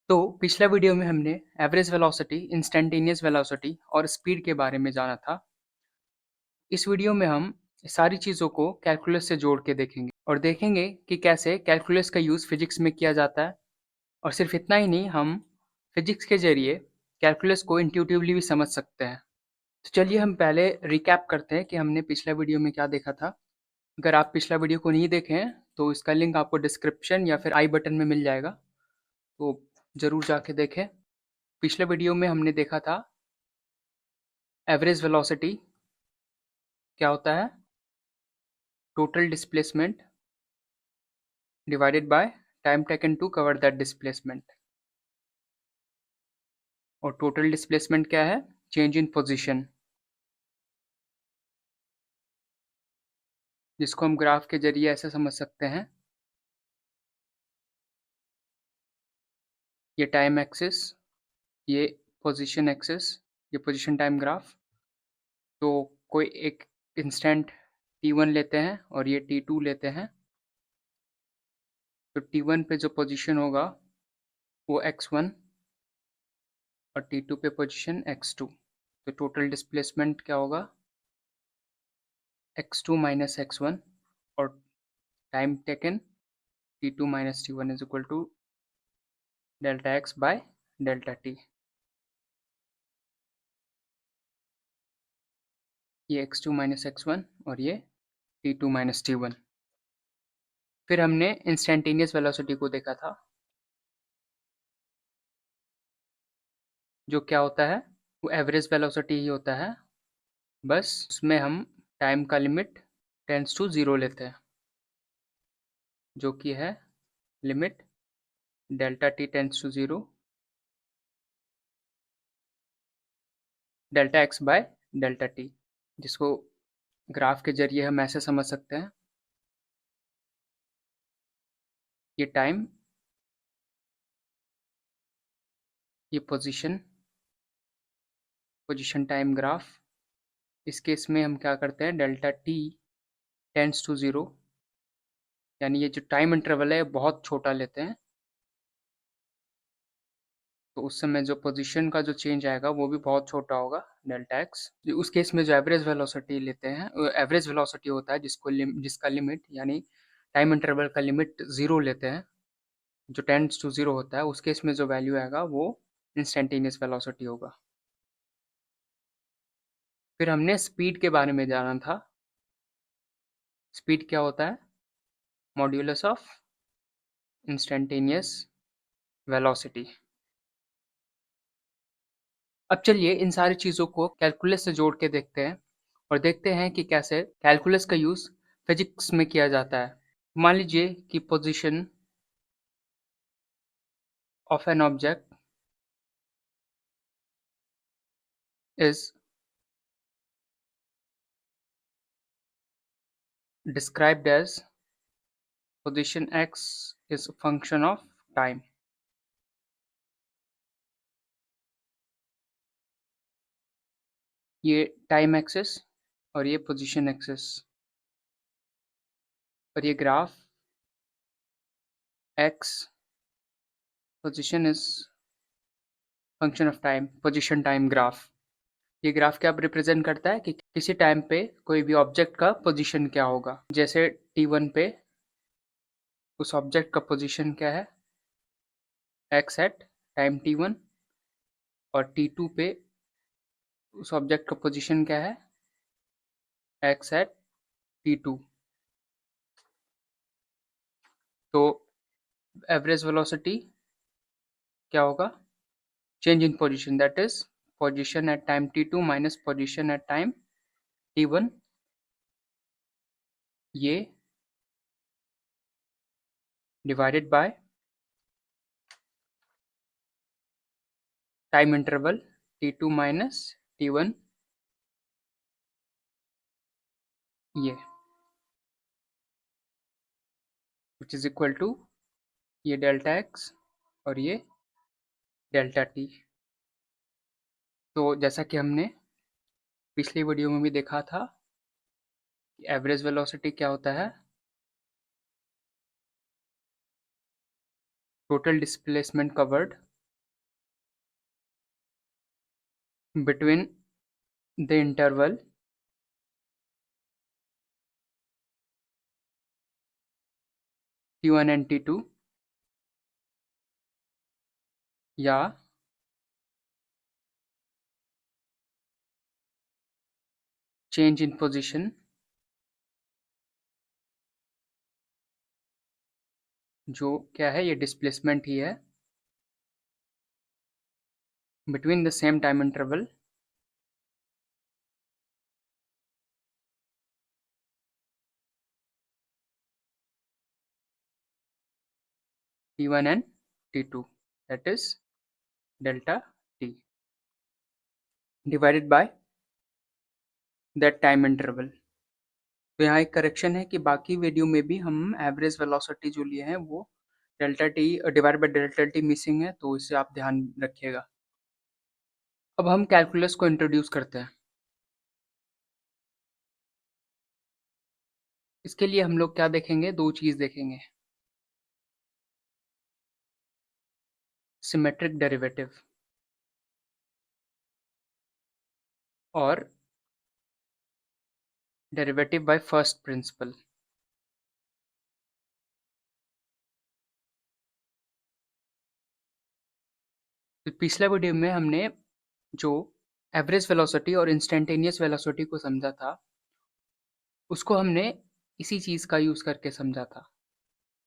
तो पिछला वीडियो में हमने एवरेज वेलोसिटी, इंस्टैन्टेनियस वेलोसिटी और स्पीड के बारे में जाना था। इस वीडियो में हम सारी चीज़ों को कैलकुलस से जोड़ के देखेंगे और देखेंगे कि कैसे कैलकुलस का यूज़ फिजिक्स में किया जाता है। और सिर्फ इतना ही नहीं, हम फिजिक्स के ज़रिए कैलकुलस को इंट्यूटिवली भी समझ सकते हैं। तो चलिए हम पहले रिकैप करते हैं कि हमने पिछला वीडियो में क्या देखा था। अगर आप पिछला वीडियो को नहीं देखे हैं तो इसका लिंक आपको डिस्क्रिप्शन या फिर आई बटन में मिल जाएगा, तो ज़रूर जाके देखें। पिछले वीडियो में हमने देखा था एवरेज वेलोसिटी क्या होता है, total displacement divided by time taken to cover that displacement. और टोटल डिस्प्लेसमेंट क्या है, चेंज इन पोजीशन, जिसको हम ग्राफ के जरिए ऐसे समझ सकते हैं, ये टाइम एक्सिस, ये पोजीशन एक्सिस, ये पोजीशन टाइम ग्राफ। तो कोई एक इंस्टेंट t1 लेते हैं और ये t2 लेते हैं। तो t1 पे जो पोजीशन होगा वो x1 और t2 पे पोजीशन x2। तो टोटल डिस्प्लेसमेंट क्या होगा, x2 माइनस x1, और time taken t2 minus t1 is equal to delta x by delta t। ये x2 माइनस x1 और ये t2 माइनस t1। फिर हमने इंस्टेंटेनियस वेलोसिटी को देखा था, जो क्या होता है, वो एवरेज वेलोसिटी ही होता है, बस उसमें हम टाइम का लिमिट टेंड्स टू ज़ीरो लेते हैं, जो कि है limit delta t tends to zero delta x by delta t, जिसको ग्राफ के जरिए हम ऐसे समझ सकते हैं, ये टाइम, ये पोजीशन टाइम ग्राफ। इस केस में हम क्या करते हैं, delta t tends to zero, यानी ये जो टाइम इंटरवल है बहुत छोटा लेते हैं, तो उस समय जो पोजीशन का जो चेंज आएगा वो भी बहुत छोटा होगा, डेल्टा एक्स। उस केस में जो एवरेज वेलोसिटी लेते हैं, एवरेज वेलोसिटी होता है जिसका लिमिट यानी टाइम इंटरवल का लिमिट ज़ीरो लेते हैं, जो टेंड्स टू ज़ीरो होता है, उस केस में जो वैल्यू आएगा वो इंस्टेंटेनियस वेलोसिटी होगा। फिर हमने स्पीड के बारे में जाना था। स्पीड क्या होता है, मॉड्यूलस ऑफ इंस्टेंटेनियस वेलोसिटी। अब चलिए इन सारी चीज़ों को कैलकुलस से जोड़ के देखते हैं और देखते हैं कि कैसे कैलकुलस का यूज़ फिजिक्स में किया जाता है। मान लीजिए कि position of an object is described as position x is a function of time। ये टाइम एक्सिस और ये पोजीशन एक्सिस, और ये graph x position is function of time, position time graph. ये ग्राफ क्या रिप्रेजेंट करता है कि किसी टाइम पे कोई भी ऑब्जेक्ट का पोजीशन क्या होगा। जैसे t1 पे उस ऑब्जेक्ट का पोजीशन क्या है, x एट टाइम t1, और t2 पे उस ऑब्जेक्ट का पोजीशन क्या है, x एट t2। तो एवरेज वेलोसिटी क्या होगा, change in position, that is position at time t2 minus position at time t1, ये divided by time interval t2 minus t1, ये which is equal to ये delta x और ये delta t। तो जैसा कि हमने पिछली वीडियो में भी देखा था कि एवरेज वेलोसिटी क्या होता है, total displacement covered between the interval t1 and t2 या change in position जो क्या है, ये डिस्प्लेसमेंट ही है, between the same time interval t1 and t2, that is delta t divided by that time interval. तो यहाँ एक करेक्शन है कि बाकी वीडियो में भी हम एवरेज वेलोसिटी जो लिए हैं वो delta T divide by delta T missing है, तो इसे आप ध्यान रखिएगा। अब हम कैलकुलस को इंट्रोड्यूस करते हैं। इसके लिए हम लोग क्या देखेंगे, दो चीज़ देखेंगे, सिमेट्रिक डेरिवेटिव और डेरिवेटिव बाय फर्स्ट प्रिंसिपल। तो पिछले वीडियो में हमने जो एवरेज वेलोसिटी और इंस्टेंटेनियस वेलोसिटी को समझा था, उसको हमने इसी चीज़ का यूज़ करके समझा था।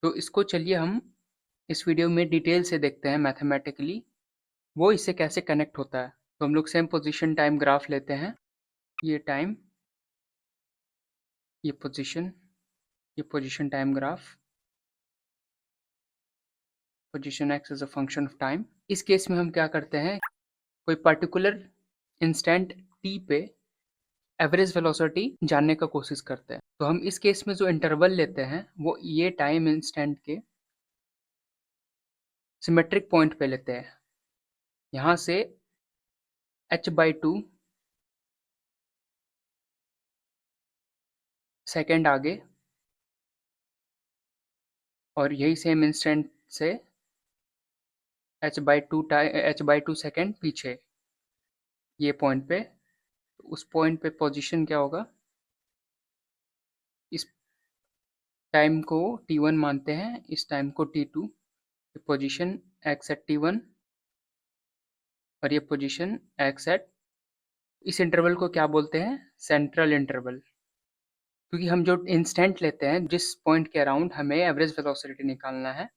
तो इसको चलिए हम इस वीडियो में डिटेल से देखते हैं मैथमेटिकली वो इससे कैसे कनेक्ट होता है। तो हम लोग सेम पोजीशन टाइम ग्राफ लेते हैं, ये टाइम, ये position time graph, position x is a function of time. इस केस में हम क्या करते हैं, कोई पर्टिकुलर इंस्टेंट टी पे एवरेज वेलोसिटी जानने का कोशिश करते हैं। तो हम इस केस में जो इंटरवल लेते हैं वो ये टाइम इंस्टेंट के सिमेट्रिक पॉइंट पे लेते हैं। यहाँ से h/2 सेकेंड आगे और यही सेम इंस्टेंट से h/2 सेकेंड पीछे, ये पॉइंट पे। उस पॉइंट पे पोजीशन क्या होगा, इस टाइम को t1 मानते हैं, इस टाइम को t2, position x at t1 और ये पोजीशन x एट, इस इंटरवल को क्या बोलते हैं, सेंट्रल इंटरवल। क्योंकि हम जो इंस्टेंट लेते हैं, जिस पॉइंट के अराउंड हमें एवरेज वेलोसिटी निकालना है,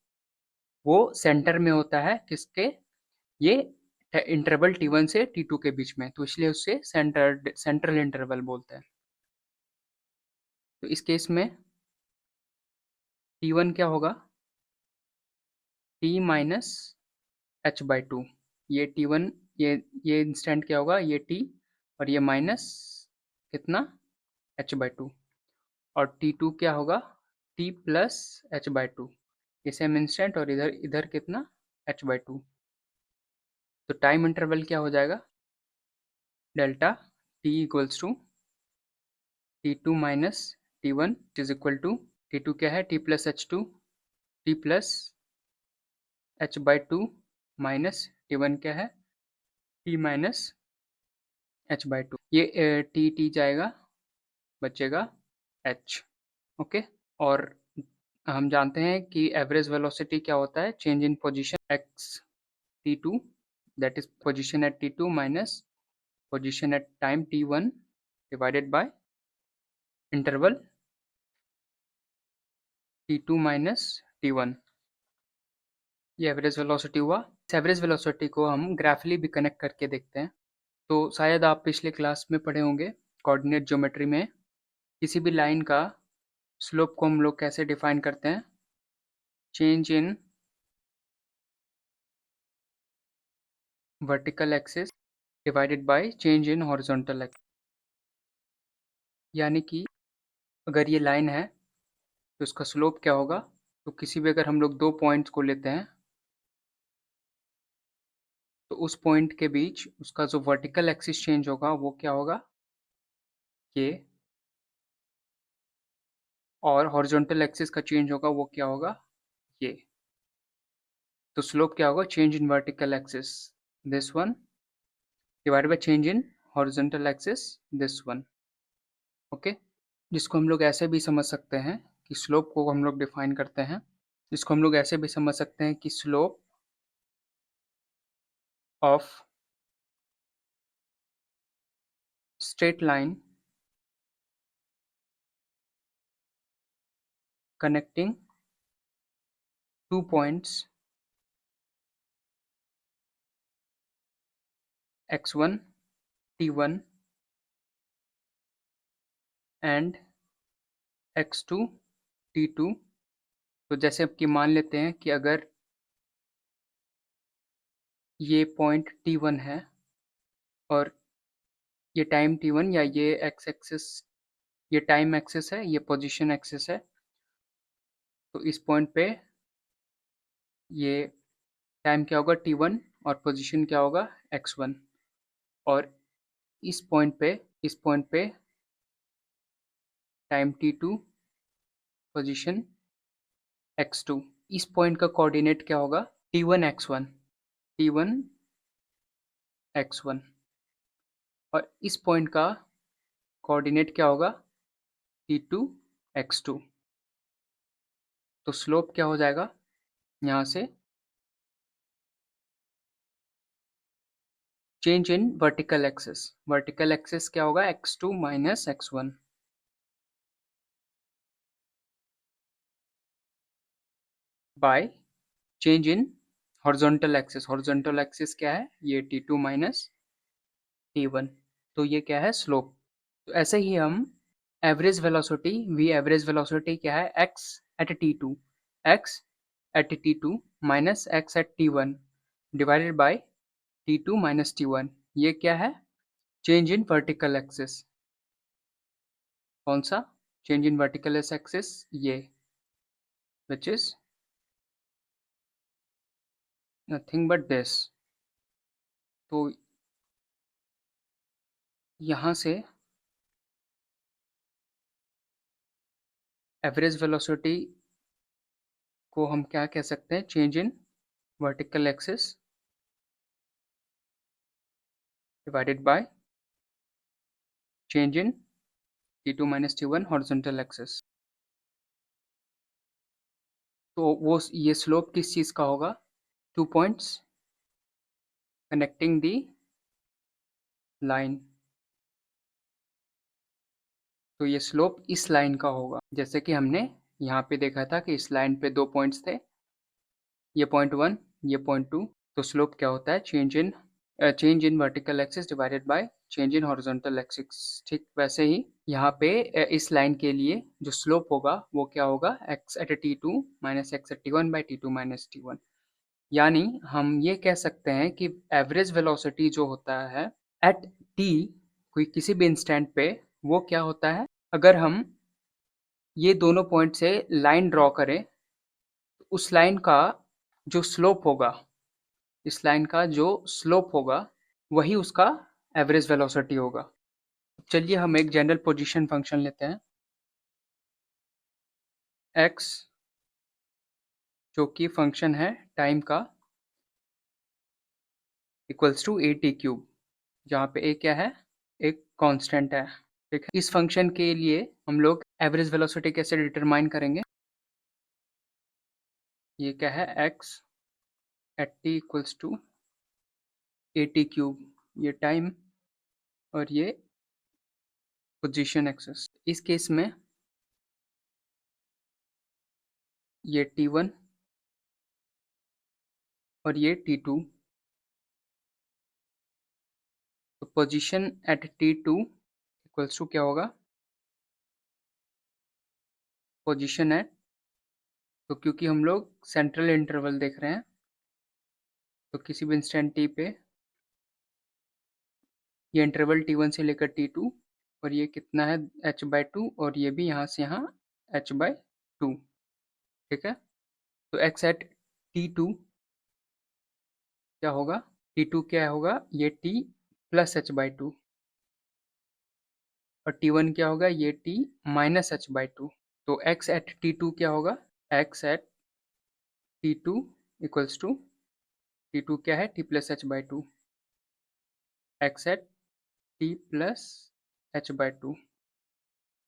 वो सेंटर में होता है किसके, ये इंटरवल t1 से t2 के बीच में, तो इसलिए उससे सेंट्रल इंटरवल बोलते हैं। तो इस केस में t1 क्या होगा, t माइनस h/2, ये t1, ये इंस्टेंट क्या होगा, ये t और ये माइनस कितना, h/2, और t2 क्या होगा, t प्लस h/2, ये सेम इंस्टेंट और इधर इधर कितना, h/2। तो टाइम इंटरवल क्या हो जाएगा, delta t equals to t2 minus t1 is equal to, t2 क्या है, t plus h2, t plus h/2 minus t1 क्या है, t माइनस h/2। ये t जाएगा, बचेगा h। ओके, और हम जानते हैं कि एवरेज वेलोसिटी क्या होता है, change in position x t2, that is position at t2 minus position at time t1 divided by interval t2 minus t1, ये एवरेज वेलोसिटी हुआ। इस एवरेज वेलोसिटी को हम ग्राफली भी कनेक्ट करके देखते हैं। तो शायद आप पिछले क्लास में पढ़े होंगे, कोऑर्डिनेट ज्योमेट्री में किसी भी लाइन का स्लोप को हम लोग कैसे डिफाइन करते हैं, change in vertical axis divided by change in horizontal axis. यानी कि अगर ये लाइन है तो इसका स्लोप क्या होगा, तो किसी भी अगर हम लोग दो पॉइंट्स को लेते हैं तो उस पॉइंट के बीच उसका जो वर्टिकल एक्सिस चेंज होगा वो क्या होगा, ये, और हॉरिजॉन्टल एक्सिस का चेंज होगा वो क्या होगा, ये। तो स्लोप क्या होगा, change in vertical axis, this one divided by change in horizontal axis this one. Okay, जिसको हम लोग ऐसे भी समझ सकते हैं कि स्लोप को हम लोग डिफाइन करते हैं, जिसको हम लोग ऐसे भी समझ सकते हैं कि slope of straight line connecting two points x1 t1 and x2 t2। तो जैसे अब कि मान लेते हैं कि अगर ये पॉइंट t1 है और ये टाइम t1 या ये एक्स एक्सिस, ये टाइम एक्सिस है, ये पोजीशन एक्सिस है, तो इस पॉइंट पे ये टाइम क्या होगा t1 और पोजीशन क्या होगा x1, और इस पॉइंट पे टाइम t2 पोजीशन x2। इस पॉइंट का कोऑर्डिनेट क्या होगा t1 x1, t1 x1, और इस पॉइंट का कोऑर्डिनेट क्या होगा t2 x2। तो स्लोप क्या हो जाएगा यहाँ से, चेंज इन वर्टिकल एक्सिस क्या होगा x2 minus x1 bye change in horizontal axis क्या है, ये t2 माइनस t1। तो ये क्या है स्लोप। तो ऐसे ही हम average velocity, v average velocity क्या है x at t2, x at t2 minus x at t1 divided by t2 minus t1। ये क्या है चेंज इन वर्टिकल एक्सिस। कौन सा चेंज इन वर्टिकल एक्सिस, ये which is nothing but this. तो यहाँ से एवरेज वेलोसिटी को हम क्या कह सकते हैं, change in vertical axis divided by change in t2 minus t1 horizontal axis. तो वो ये स्लोप किस चीज़ का होगा, टू पॉइंट्स कनेक्टिंग दी लाइन। तो ये स्लोप इस लाइन का होगा, जैसे कि हमने यहाँ पे देखा था कि इस लाइन पे दो पॉइंट्स थे, ये पॉइंट 1, ये पॉइंट 2। तो स्लोप क्या होता है change in vertical axis divided by change in horizontal axis. ठीक वैसे ही यहाँ पे इस लाइन के लिए जो स्लोप होगा वो क्या होगा x at t2 minus x at t1 by t2 minus t1। यानी हम ये कह सकते हैं कि एवरेज वेलोसिटी जो होता है एट t, कोई किसी भी इंस्टेंट पे, वो क्या होता है, अगर हम ये दोनों पॉइंट से लाइन ड्रॉ करें तो उस लाइन का जो स्लोप होगा, इस लाइन का जो स्लोप होगा वही उसका एवरेज वेलोसिटी होगा। चलिए हम एक जनरल पोजीशन फंक्शन लेते हैं x, जो कि फंक्शन है टाइम का, इक्वल्स टू a t³, जहाँ पे a क्या है, एक कांस्टेंट है। ठीक है, इस फंक्शन के लिए हम लोग एवरेज वेलोसिटी कैसे डिटरमाइन करेंगे, ये क्या है x at t equals to a t³, ये टाइम और ये पोजीशन एक्सिस। इस केस में ये t1 और ये t2। तो position at t2 equals to क्या होगा, पोजीशन एट, तो क्योंकि हम लोग सेंट्रल इंटरवल देख रहे हैं तो किसी भी इंस्टेंट t पे ये इंटरवल t1 से लेकर t2, और ये कितना है h/2, और ये भी यहाँ से यहाँ h/2। ठीक है, तो x एट t2 क्या होगा, t2 क्या होगा, ये t प्लस h/2, और t1 क्या होगा, ये t माइनस h/2। तो x एट t2 क्या होगा, x at t2 equals to, t2 क्या है, t plus h/2, x at t plus h by 2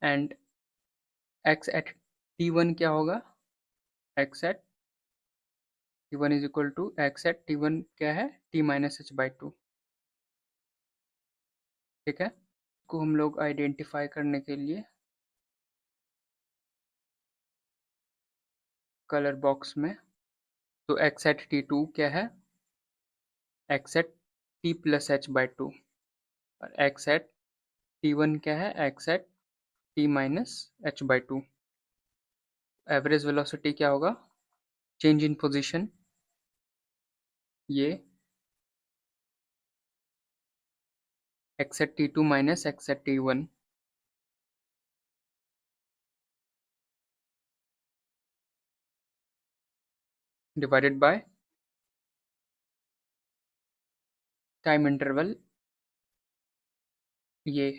and x at t1 क्या होगा, x at t1 is equal to x at t1 क्या है, t minus h by 2। ठीक है, को हम लोग आइडेंटिफाई करने के लिए कलर बॉक्स में, तो x at t2 क्या है, x at t plus h by 2 और x at t1 क्या है, x at t minus h by 2। Average velocity क्या होगा, चेंज इन पोजीशन, ये x at t2 minus x at t1 divided by time interval, ये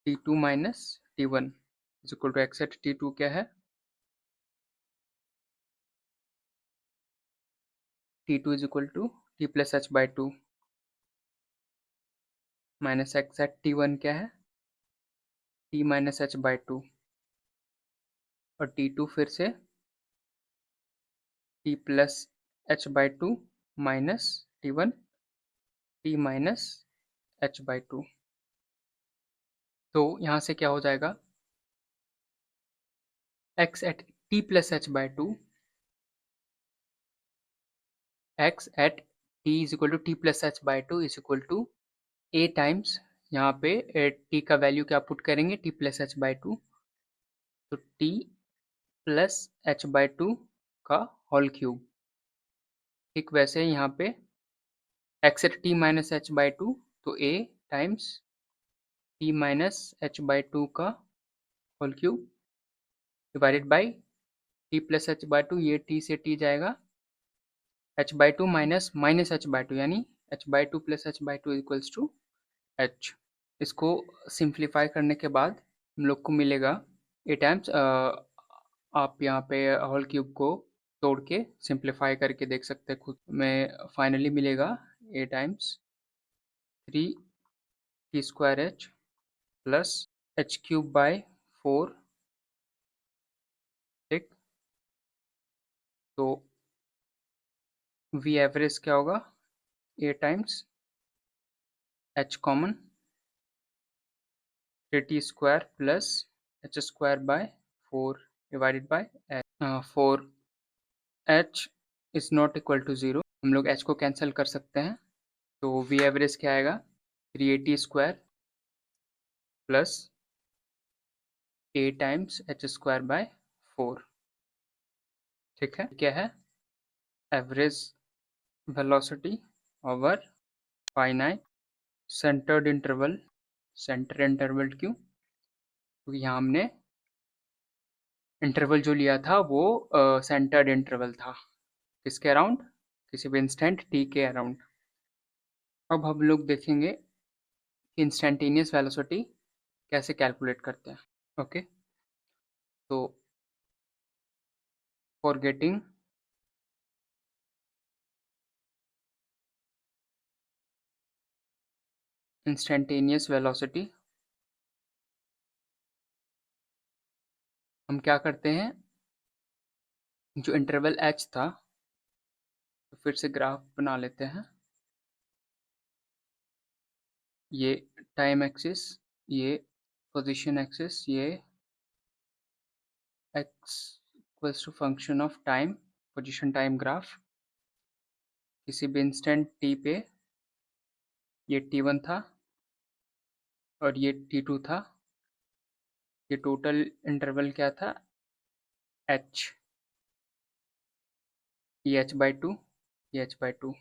t2 minus t1 is equal to x at t2 क्या है, t2 is equal to t plus h by 2 minus x at t1 क्या है, t minus h by 2 और t2 फिर से t plus h by 2 minus t1 t minus h by 2। तो यहाँ से क्या हो जाएगा, x at t plus h by 2, x at t is equal to t plus h by 2 is equal to a times, यहाँ पे t का value क्या पुट करेंगे, t plus h by 2, तो t plus h by 2 का whole cube. ठीक वैसे यहाँ पे x at t minus h by 2, तो a times t minus h by 2 का whole cube divided by t plus h by 2, ये t से t जाएगा, h by 2 minus minus h by 2 यानी h by 2 plus h by 2 equals to h। इसको simplify करने के बाद हम लोग को मिलेगा ए टाइम्स, आप यहाँ पे होल क्यूब को तोड़ के सिंप्लीफाई करके देख सकते हैं खुद में, फाइनली मिलेगा a times 3t² h plus h cube by 4। ठीक, तो v एवरेज क्या होगा, a times h common 3t² plus h² by 4 divided by h। 4h is not equal to 0, हम लोग h को कैंसिल कर सकते हैं, तो v एवरेज क्या आएगा, 380² plus a times h² by 4। ठीक है, क्या है, average velocity over finite centred interval. Centre interval क्यों, क्योंकि यहाँ हमने इंटरवल जो लिया था वो सेंटर्ड इंटरवल था, किसके अराउंड, किसी भी इंस्टेंट t के अराउंड। अब हम लोग देखेंगे कि इंस्टेंटेनियस वेलोसिटी कैसे कैलकुलेट करते हैं। ओके, तो फॉर गेटिंग इंस्टेंटेनियस वेलोसिटी हम क्या करते हैं, जो इंटरवल h था, तो फिर से ग्राफ बना लेते हैं, ये टाइम एक्सिस, ये पोजीशन एक्सिस, ये x equals to function of time, position time graph, किसी भी इंस्टेंट t पे ये t1 था और ये t2 था, ये टोटल इंटरवल क्या था, h, ये h by 2, ये h by 2,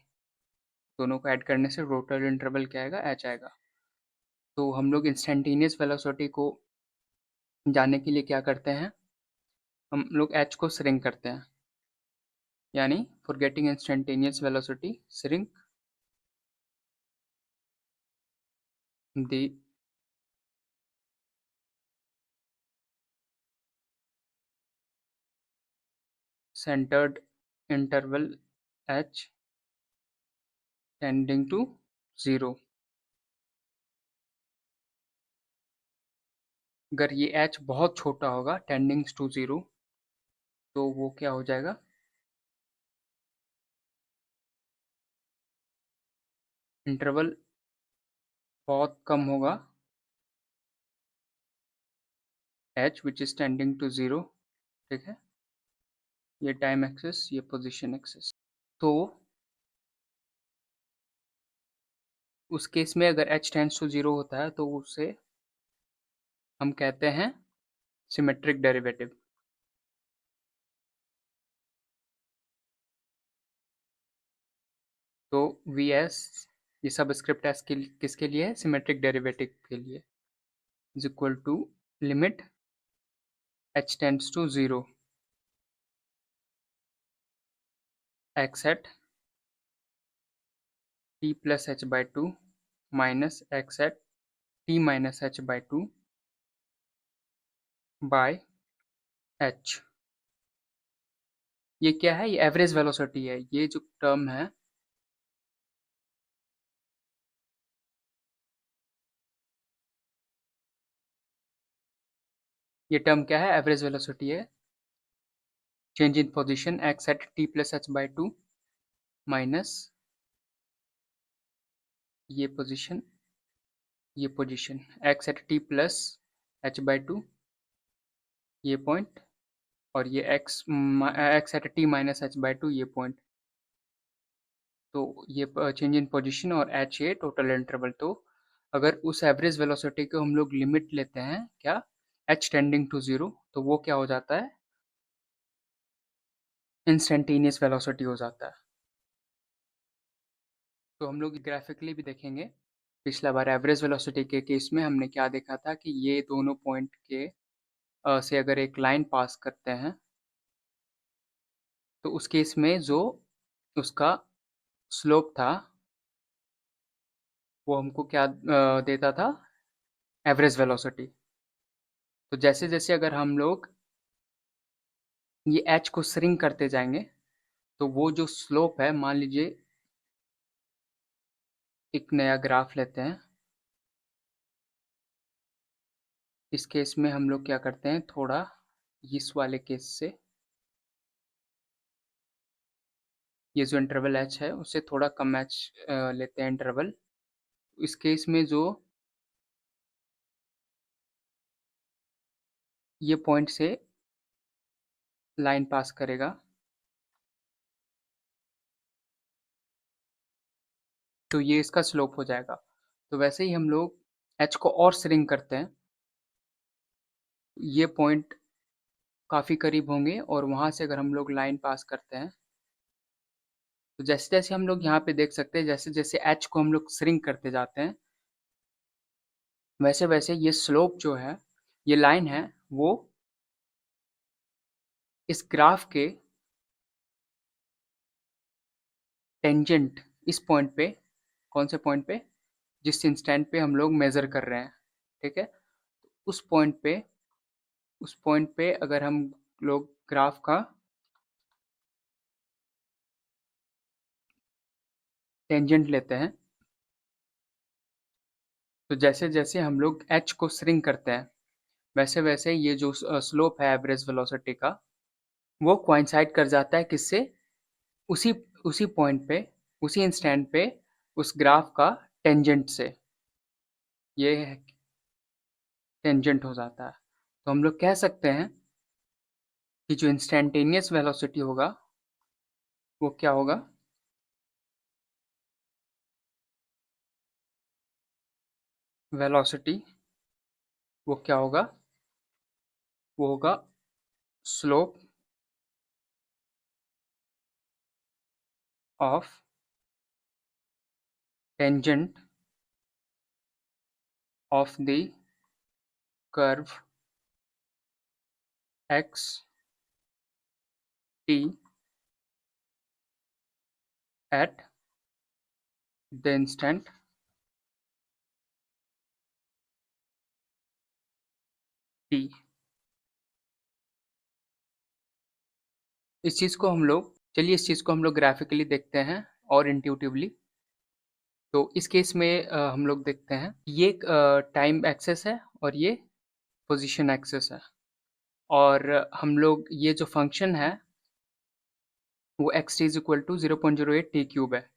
दोनों को ऐड करने से टोटल इंटरवल क्या आएगा, h आएगा। तो हम लोग इंस्टेंटेनियस वेलोसिटी को जानने के लिए क्या करते हैं, हम लोग h को श्रिंक करते हैं, यानी for getting instantaneous velocity shrink the centered interval h tending to 0। अगर ये h बहुत छोटा होगा टेंडिंग्स टू 0, तो वो क्या हो जाएगा, इंटरवल बहुत कम होगा, h which is tending to 0। ठीक है, ये टाइम एक्सिस, ये पोजीशन एक्सिस। तो उस केस में अगर h टेंड्स टू 0 होता है तो उसे हम कहते हैं सिमेट्रिक डेरिवेटिव। तो Vs, ये सबस्क्रिप्ट s किसके लिए है, सिमेट्रिक डेरिवेटिव के लिए, is equal to limit h tends to 0 x at t plus h by 2 minus x at t minus h by 2 by h। ये क्या है, ये एवरेज वेलोसिटी है। ये जो टर्म है, ये टर्म क्या है, एवरेज वेलोसिटी है। Change in position x at t plus h by 2 minus ये position x at t plus h by 2, ये पॉइंट, और ये x at t minus h by 2, ये पॉइंट। तो ये चेंज इन पोजीशन और h ये टोटल इंटरवल। तो अगर उस एवरेज वेलोसिटी को हम लोग लिमिट लेते हैं क्या, h टेंडिंग टू 0, तो वो क्या हो जाता है, इंस्टेंटेनियस वेलोसिटी हो जाता है। तो हम लोग ग्राफिकली भी देखेंगे। पिछला बार एवरेज वेलोसिटी के केस में हमने क्या देखा था कि ये दोनों पॉइंट के से अगर एक लाइन पास करते हैं तो उस केस में जो उसका स्लोप था वो हमको क्या देता था, एवरेज वेलोसिटी। तो जैसे जैसे अगर हम लोग ये h को श्रिंक करते जाएंगे तो वो जो स्लोप है, मान लीजिए एक नया ग्राफ लेते हैं। इस केस में हम लोग क्या करते हैं, थोड़ा इस वाले केस से ये जो इंटरवल h है उससे थोड़ा कम h लेते हैं इंटरवल। इस केस में जो ये पॉइंट से लाइन पास करेगा तो ये इसका स्लोप हो जाएगा। तो वैसे ही हम लोग h को और श्रिंक करते हैं, ये पॉइंट काफ़ी करीब होंगे और वहाँ से अगर हम लोग लाइन पास करते हैं तो जैसे जैसे हम लोग यहाँ पे देख सकते हैं, जैसे जैसे h को हम लोग श्रिंक करते जाते हैं वैसे वैसे ये स्लोप जो है, ये लाइन है, वो इस ग्राफ के टेंजेंट, इस पॉइंट पे, कौन से पॉइंट पे, जिस इंस्टेंट पे हम लोग मेज़र कर रहे हैं, ठीक है, उस पॉइंट पे, अगर हम लोग ग्राफ का टेंजेंट लेते हैं तो जैसे जैसे हम लोग h को श्रिंक करते हैं वैसे वैसे ये जो स्लोप है एवरेज वेलोसिटी का, वो कोइंसाइड कर जाता है किससे, उसी उसी पॉइंट पे, उसी इंस्टेंट पे उस ग्राफ का टेंजेंट से, ये टेंजेंट हो जाता है। तो हम लोग कह सकते हैं कि जो इंस्टेंटेनियस वेलोसिटी होगा वो क्या होगा, वेलोसिटी वो क्या होगा, वो होगा slope of tangent of the curve x T at the instant T. इस चीज़ को हम लोग, चलिए इस चीज़ को हम लोग ग्राफिकली देखते हैं और इंट्यूटिवली। तो इस केस में हम लोग देखते हैं ये एक टाइम एक्सेस है और ये पोजीशन एक्सेस है और हम लोग ये जो फंक्शन है वो x t is equal to 0.08 t cube है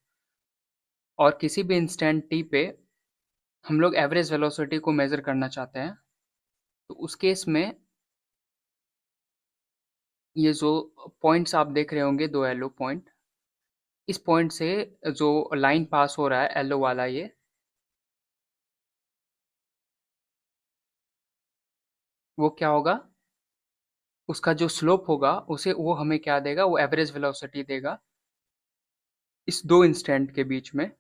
और किसी भी इंस्टेंट t पे हम लोग एवरेज वेलोसिटी को मेजर करना चाहते हैं तो उस केस में ये जो पॉइंट्स आप देख रहे होंगे दो येलो पॉइंट इस पॉइंट से जो लाइन पास हो रहा है येलो वाला ये वो क्या होगा उसका जो स्लोप होगा उसे वो हमें क्या देगा वो एवरेज वेलोसिटी देगा इस दो इंस्टेंट के बीच में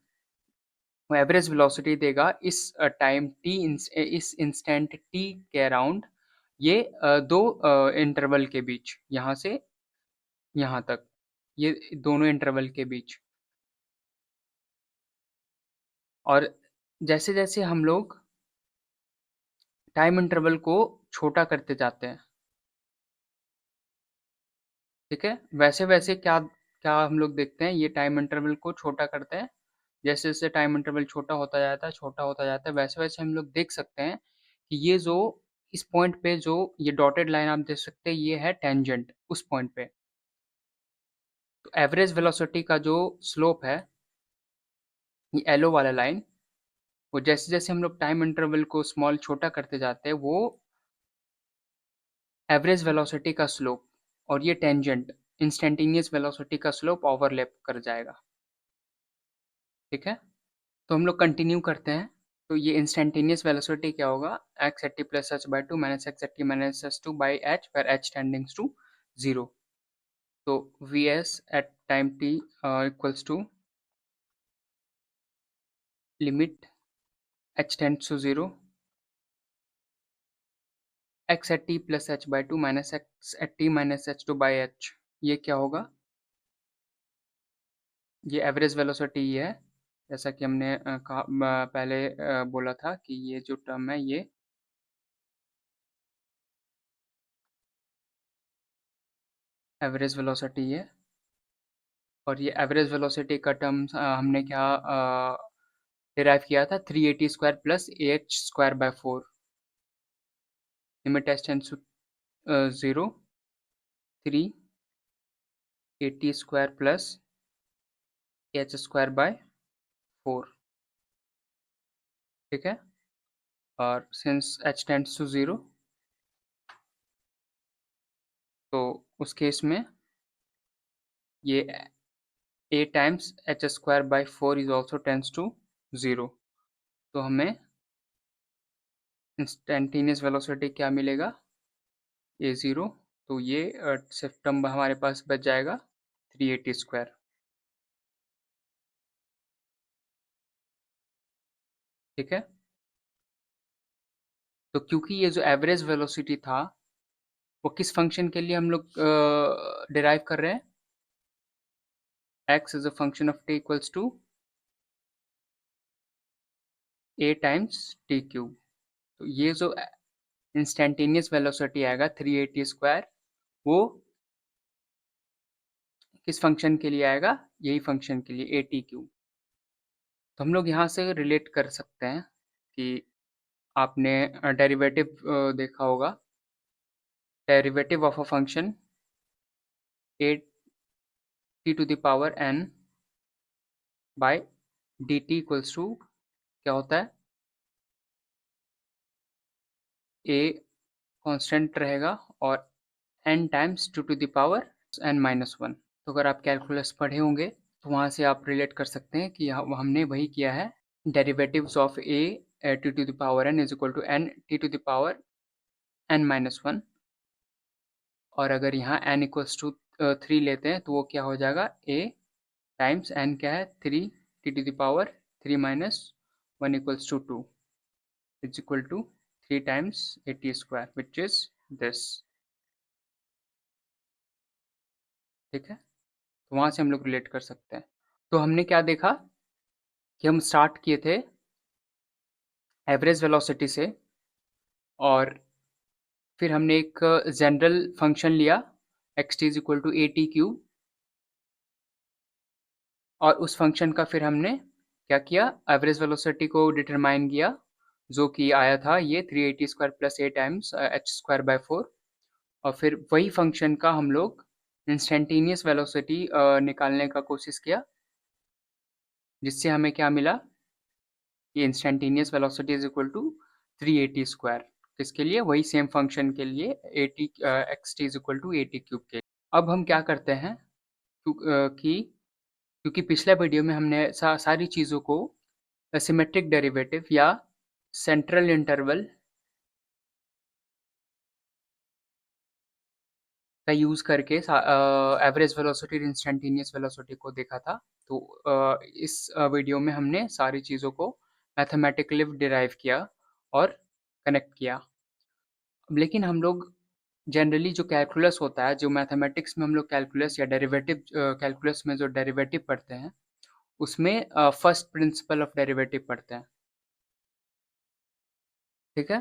वो एवरेज वेलोसिटी देगा इस टाइम टी इस इंस्टेंट टी के अराउंड ये दो इंटरवल के बीच यहाँ से यहाँ तक ये दोनों इंटरवल के बीच और जैसे जैसे हम लोग टाइम इंटरवल को छोटा करते जाते हैं ठीक है वैसे वैसे क्या क्या हम लोग देखते हैं ये टाइम इंटरवल को छोटा करते हैं जैसे जैसे टाइम इंटरवल छोटा होता जाता है वैसे वैसे हम लोग देख सकते हैं कि ये जो इस पॉइंट पे जो ये डॉटेड लाइन आप देख सकते हैं ये है टेंजेंट उस पॉइंट पे तो एवरेज वेलोसिटी का जो स्लोप है ये येलो वाला लाइन वो जैसे जैसे हम लोग टाइम इंटरवल को स्मॉल छोटा करते जाते हैं वो एवरेज वेलोसिटी का स्लोप और ये टेंजेंट इंस्टेंटेनियस वेलोसिटी का स्लोप ओवरलैप कर जाएगा ठीक है तो हम लोग कंटिन्यू करते हैं तो ये इंस्टेंटेनियस वेलोसिटी क्या होगा x at t plus h by two minus x at t minus h two by h where h tendings to zero तो v s at time t equals to limit h tends to zero x at t plus h by two minus x at t minus h two by h ये क्या होगा ये average velocity है जैसा कि हमने कहा पहले बोला था कि ये जो टर्म है ये एवरेज वेलोसिटी है और ये एवरेज वेलोसिटी का टर्म हमने क्या डिराइव किया था 380 square plus h square by 4 limit h tends to 0 380 square plus h square by 4 ठीक है और सिंस एच टेंड्स टू 0 तो उस केस में ये a times h square by 4 is also tends to 0 तो हमें इंस्टेंटेनियस वेलोसिटी क्या मिलेगा ए ज़ीरो तो ये सिर्फ टर्म हमारे पास बच जाएगा 380 स्क्वायर ठीक है तो क्योंकि ये जो एवरेज वेलोसिटी था वो किस फंक्शन के लिए हम लोग डिराइव कर रहे हैं x is a function of t equals to a times t cube तो ये जो इंस्टेंटेनियस वेलोसिटी आएगा 380 स्क्वायर वो किस फंक्शन के लिए आएगा यही फंक्शन के लिए ए टी क्यूब तो हम लोग यहाँ से रिलेट कर सकते हैं कि आपने डेरिवेटिव देखा होगा derivative of a function a t to the power n by d t equals to क्या होता है ए कांस्टेंट रहेगा और n times to the power n minus one तो अगर आप कैलकुलस पढ़े होंगे तो वहाँ से आप रिलेट कर सकते हैं कि हमने वही किया है derivatives of a t to the power n is equal to n t to the power n minus one और अगर यहाँ n इक्वल्स टू 3 लेते हैं तो वो क्या हो जाएगा a टाइम्स n क्या है 3 t to the power 3 minus 1 equals to 2 is equal to 3 times a t square which is this ठीक है तो वहाँ से हम लोग रिलेट कर सकते हैं तो हमने क्या देखा कि हम स्टार्ट किए थे एवरेज वेलोसिटी से और फिर हमने एक जनरल फंक्शन लिया x t is equal to a t cube और उस फंक्शन का फिर हमने क्या किया, एवरेज वेलोसिटी को डिटरमाइन किया, जो कि आया था ये 380 square plus A times h square by 4, और फिर वही फंक्शन का हम लोग इंस्टेंटेनियस वेलोसिटी निकालने का कोशिश किया, जिससे हमें क्या मिला, ये instantaneous velocity is equal to 380 square, किसके लिए, वही सेम फंक्शन के लिए, 80 x t is equal to 80 cube के। अब हम क्या करते हैं कि क्योंकि पिछले वीडियो में हमने सारी चीज़ों को सिमेट्रिक डेरिवेटिव या सेंट्रल इंटरवल का यूज़ करके एवरेज वेलोसिटी और इंस्टेंटेनियस वेलोसिटी को देखा था, तो इस वीडियो में हमने सारी चीज़ों को मैथमेटिकली डिराइव किया और कनेक्ट किया। लेकिन हम लोग जनरली जो कैलकुलस होता है, जो मैथमेटिक्स में हम लोग कैलकुलस या डेरिवेटिव कैलकुलस में जो डेरिवेटिव पढ़ते हैं, उसमें फर्स्ट प्रिंसिपल ऑफ डेरिवेटिव पढ़ते हैं, ठीक है।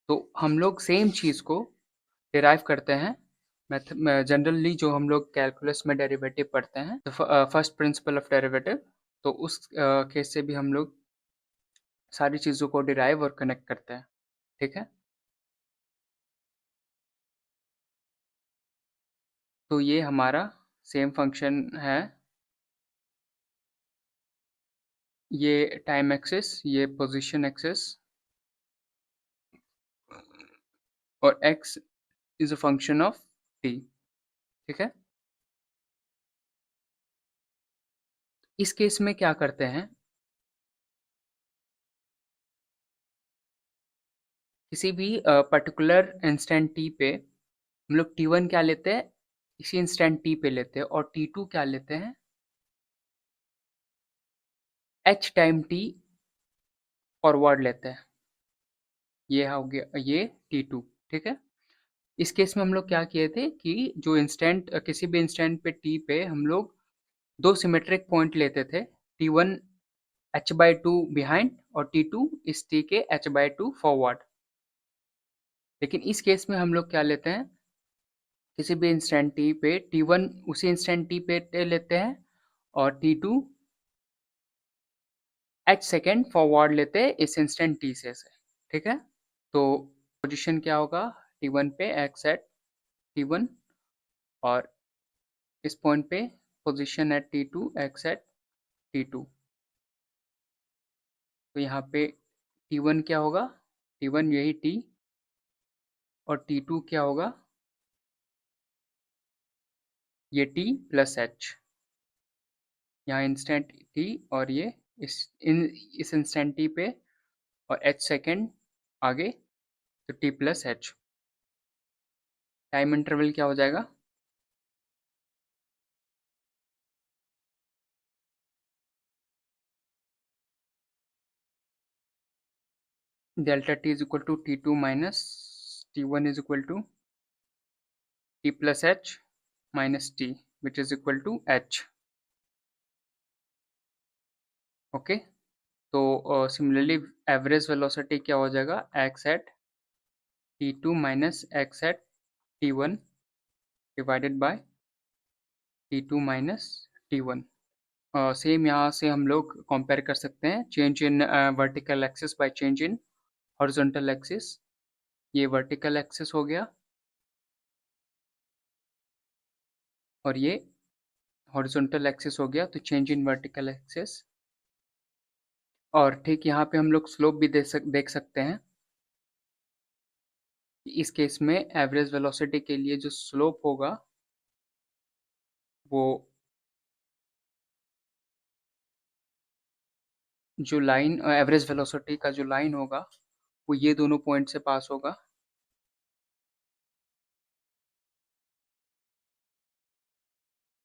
तो हम लोग सेम चीज़ को डिराइव करते हैं जनरली, जो हम लोग कैलकुलस में डेरिवेटिव पढ़ते हैं, तो फर्स्ट प्रिंसिपल ऑफ डेरिवेटिव, तो उस केस से भी हम लोग सारी चीज़ों को डिराइव और कनेक्ट करते हैं, ठीक है। तो ये हमारा सेम फंक्शन है, ये टाइम एक्सिस, ये पोजीशन एक्सिस, और x is a function of t, ठीक है। इस केस में क्या करते हैं, किसी भी पर्टिकुलर इंस्टेंट t पे हम लोग t1 क्या लेते हैं, इसी इंस्टेंट t पे लेते हैं, और t2 क्या लेते हैं, h टाइम t फॉरवर्ड लेते हैं, ये हो गया ये t2, ठीक है। इस केस में हम लोग क्या किए थे कि जो इंस्टेंट किसी भी इंस्टेंट पे t पे हम लोग दो सिमेट्रिक पॉइंट लेते थे, t1 h/2 बिहाइंड और t2 इस t के h/2 फॉरवर्ड। लेकिन इस केस में हम लोग क्या लेते हैं, किसी भी इंस्टेंट t पे t1 उसी इंस्टेंट t पे लेते हैं, और t2 h सेकेंड फॉरवर्ड लेते हैं इस इंस्टेंट t से, ठीक है। तो पोजीशन क्या होगा, t1 पे x एट t1, और इस पॉइंट पे position at t2 x at t2। तो यहाँ पे t1 क्या होगा, t1 यही t, और t2 क्या होगा, ये t प्लस h, यहाँ इंस्टेंट t, और ये इस इंस्टेंट t पे और h सेकेंड आगे, तो t plus h। Time interval क्या हो जाएगा, delta t is equal to t2 minus t1 is equal to t plus h minus t, which is equal to h, okay. तो similarly average velocity क्या हो जाएगा, x at t2 minus x at t1 divided by t2 minus t1। Same यहाँ से हम लोग compare कर सकते हैं, change in vertical axis by change in horizontal axis, ये वर्टिकल एक्सिस हो गया और ये हॉरिजॉन्टल एक्सिस हो गया, तो चेंज इन वर्टिकल एक्सिस। और ठीक यहाँ पे हम लोग स्लोप भी देख सकते हैं, इस केस में एवरेज वेलोसिटी के लिए जो स्लोप होगा वो जो लाइन एवरेज वेलोसिटी का जो लाइन होगा वो ये दोनों पॉइंट से पास होगा,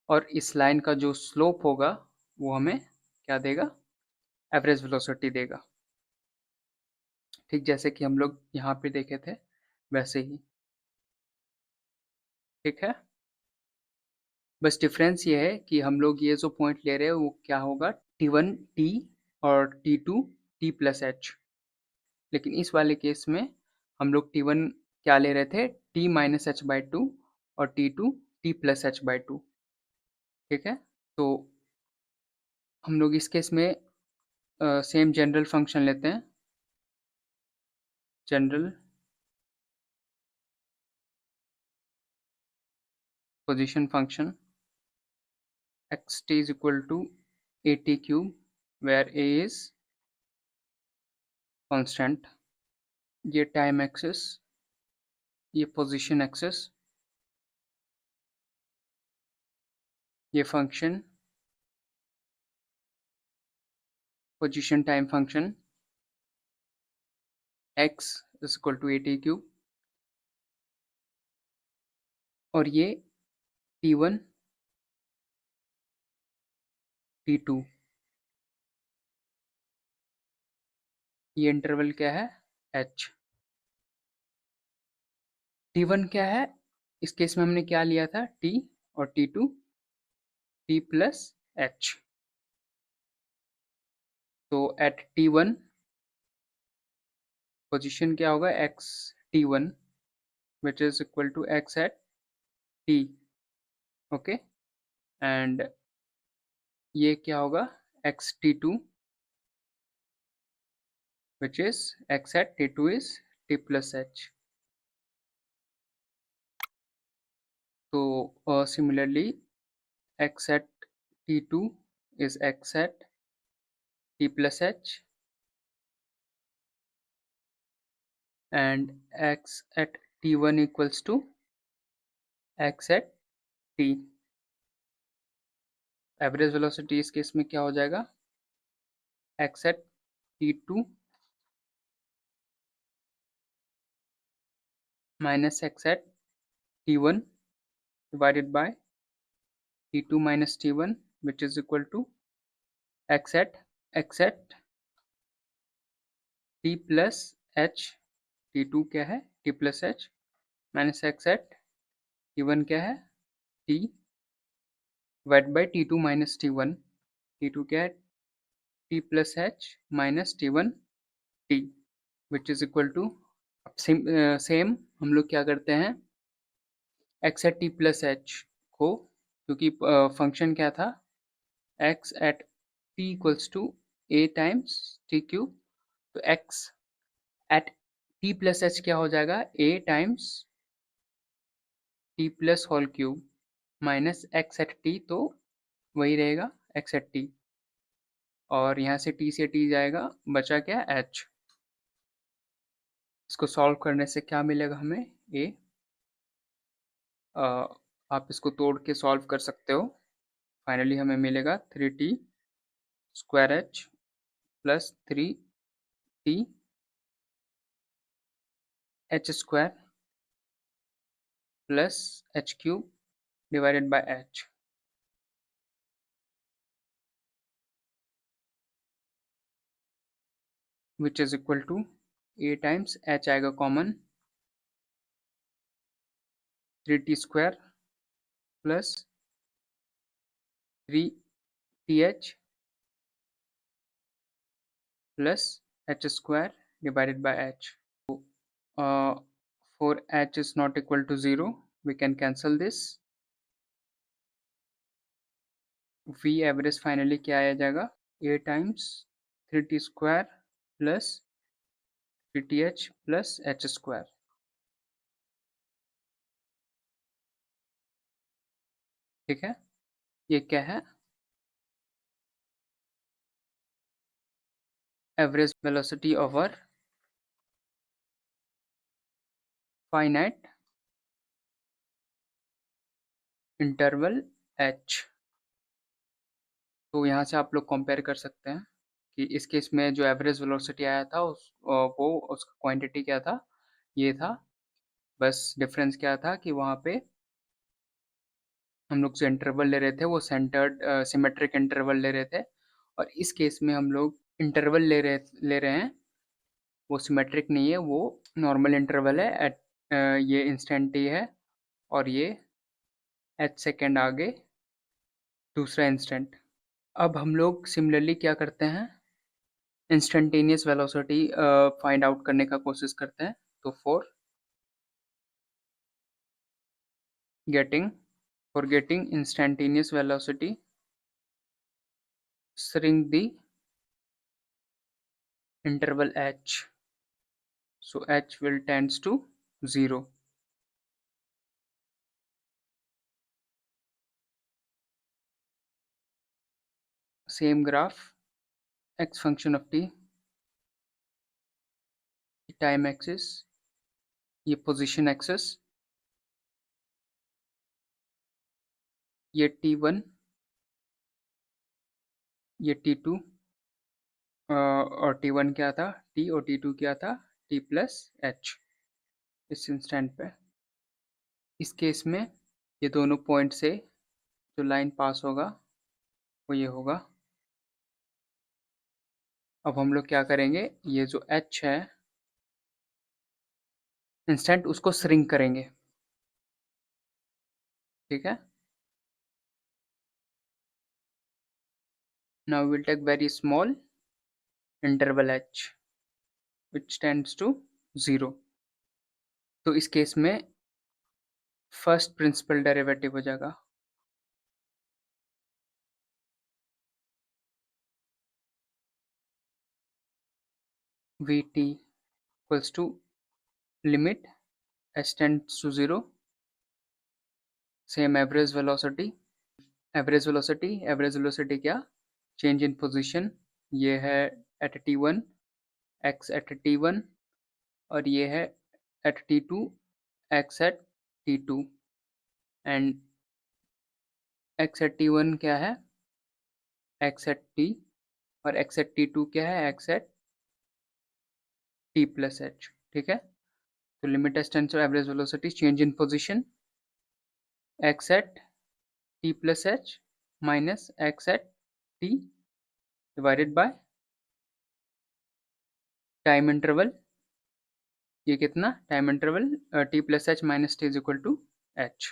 और इस लाइन का जो स्लोप होगा वो हमें क्या देगा, एवरेज वेलोसिटी देगा, ठीक जैसे कि हम लोग यहाँ पे देखे थे वैसे ही, ठीक है। बस डिफरेंस ये है कि हम लोग ये जो पॉइंट ले रहे हैं वो क्या होगा, t1 t और t2 t प्लस h। लेकिन इस वाले केस में हम लोग t1 क्या ले रहे थे, t माइनस h/2 और t2 t प्लस h/2, ठीक है। तो हम लोग इस केस में सेम जनरल फंक्शन लेते हैं, general position function xt is equal to at cube where a is constant, ये टाइम एक्सिस, ये पोजीशन एक्सिस, ये function position time function x is equal to at cube, और ये t1 t2, ये interval क्या है h। t1 क्या है, इस केस में हमने क्या लिया था t, और t2 t प्लस h। तो एट t1 पोजीशन क्या होगा x t1 which is equal to x at t, okay, and ये क्या होगा x t2 which is x at t2 is t plus h। तो similarly x at t2 is x at t plus h and x at t1 equals to x at t। Average velocity इस case में क्या हो जाएगा x at t2 minus x at t1 divided by t2 minus t1 which is equal to x at t plus h, t2 क्या है t plus h minus x at t1 क्या है t divided by t2 minus t1, t2 क्या है t plus h minus t1 t which is equal to same हम लोग क्या करते हैं x at t plus h को, क्योंकि फंक्शन क्या था x at t equals to a times t cube, तो x at t plus h क्या हो जाएगा a times t plus whole cube minus x at t, तो वही रहेगा x at t, और यहाँ से t से t जाएगा, बचा क्या h। इसको सॉल्व करने से क्या मिलेगा हमें a, आप इसको तोड़ के सॉल्व कर सकते हो। फाइनली हमें मिलेगा 3t square h plus 3t h square plus h cube divided by h, which is equal to a times h आएगा common 3t square plus 3th plus h square divided by h. So, for h is not equal to 0, we can cancel this. v average finally क्या आ जाएगा a times 3t square plus 3th plus h square। ठीक है, ये क्या है average velocity over finite interval h। तो यहाँ से आप लोग कंपेयर कर सकते हैं कि इस केस में जो एवरेज वेलोसिटी आया था वो उसका क्वांटिटी क्या था, ये था। बस डिफरेंस क्या था कि वहाँ पे हम लोग जो इंटरवल ले रहे थे वो सेंटर्ड सिमेट्रिक इंटरवल ले रहे थे, और इस केस में हम लोग इंटरवल ले रहे हैं वो सिमेट्रिक नहीं है, वो नॉर्मल इंटरवल है एट ये इंस्टेंट टी है, और ये एच सेकेंड आगे दूसरा इंस्टेंट। अब हम लोग सिमिलरली क्या करते हैं इंस्टेंटेनियस वेलोसिटी फाइंड आउट करने का कोशिश करते हैं। तो for getting instantaneous velocity, shrink the interval h, so h will tends to 0. Same graph, x function of t, time axis, ये position axis, ये t1, ये t2, और t1 क्या था t, और t2 क्या था t प्लस h इस इंस्टेंट पे। इस केस में ये दोनों पॉइंट से जो लाइन पास होगा वो ये होगा। अब हम लोग क्या करेंगे, ये जो h है इंस्टेंट उसको श्रिंक करेंगे, ठीक है। Now will take very small interval h which tends to 0। तो इस केस में फर्स्ट प्रिंसिपल डेरिवेटिव हो जाएगा vt equals to limit h tends to 0, same average velocity, average velocity क्या, चेंज इन पोजीशन, ये है eight t1, x at t1, और ये है at t2, x at t2, and x at t1 क्या है, x एट t, और x at t2 क्या है, x at t plus h, ठीक है। तो limit h tends to average velocity change in position x at t plus h minus x at t divided by time interval, ये कितना time interval t plus h minus t is equal to h,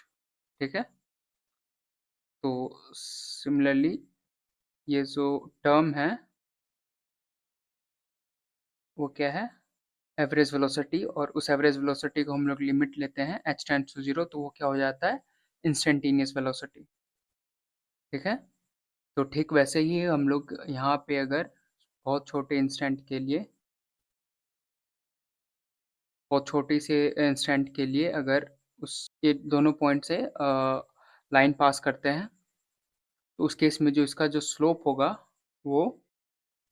ठीक है। तो similarly ये जो term है वो क्या है, एवरेज वेलोसिटी, और उस एवरेज वेलोसिटी को हम लोग लिमिट लेते हैं h टेंड्स टू 0, तो वो क्या हो जाता है, इंस्टेंटेनियस वेलोसिटी, ठीक है। तो ठीक वैसे ही हम लोग यहाँ पे अगर बहुत छोटे इंस्टेंट के लिए, बहुत छोटी से इंस्टेंट के लिए अगर उस ये दोनों पॉइंट से लाइन पास करते हैं, तो उस केस में जो इसका जो स्लोप होगा वो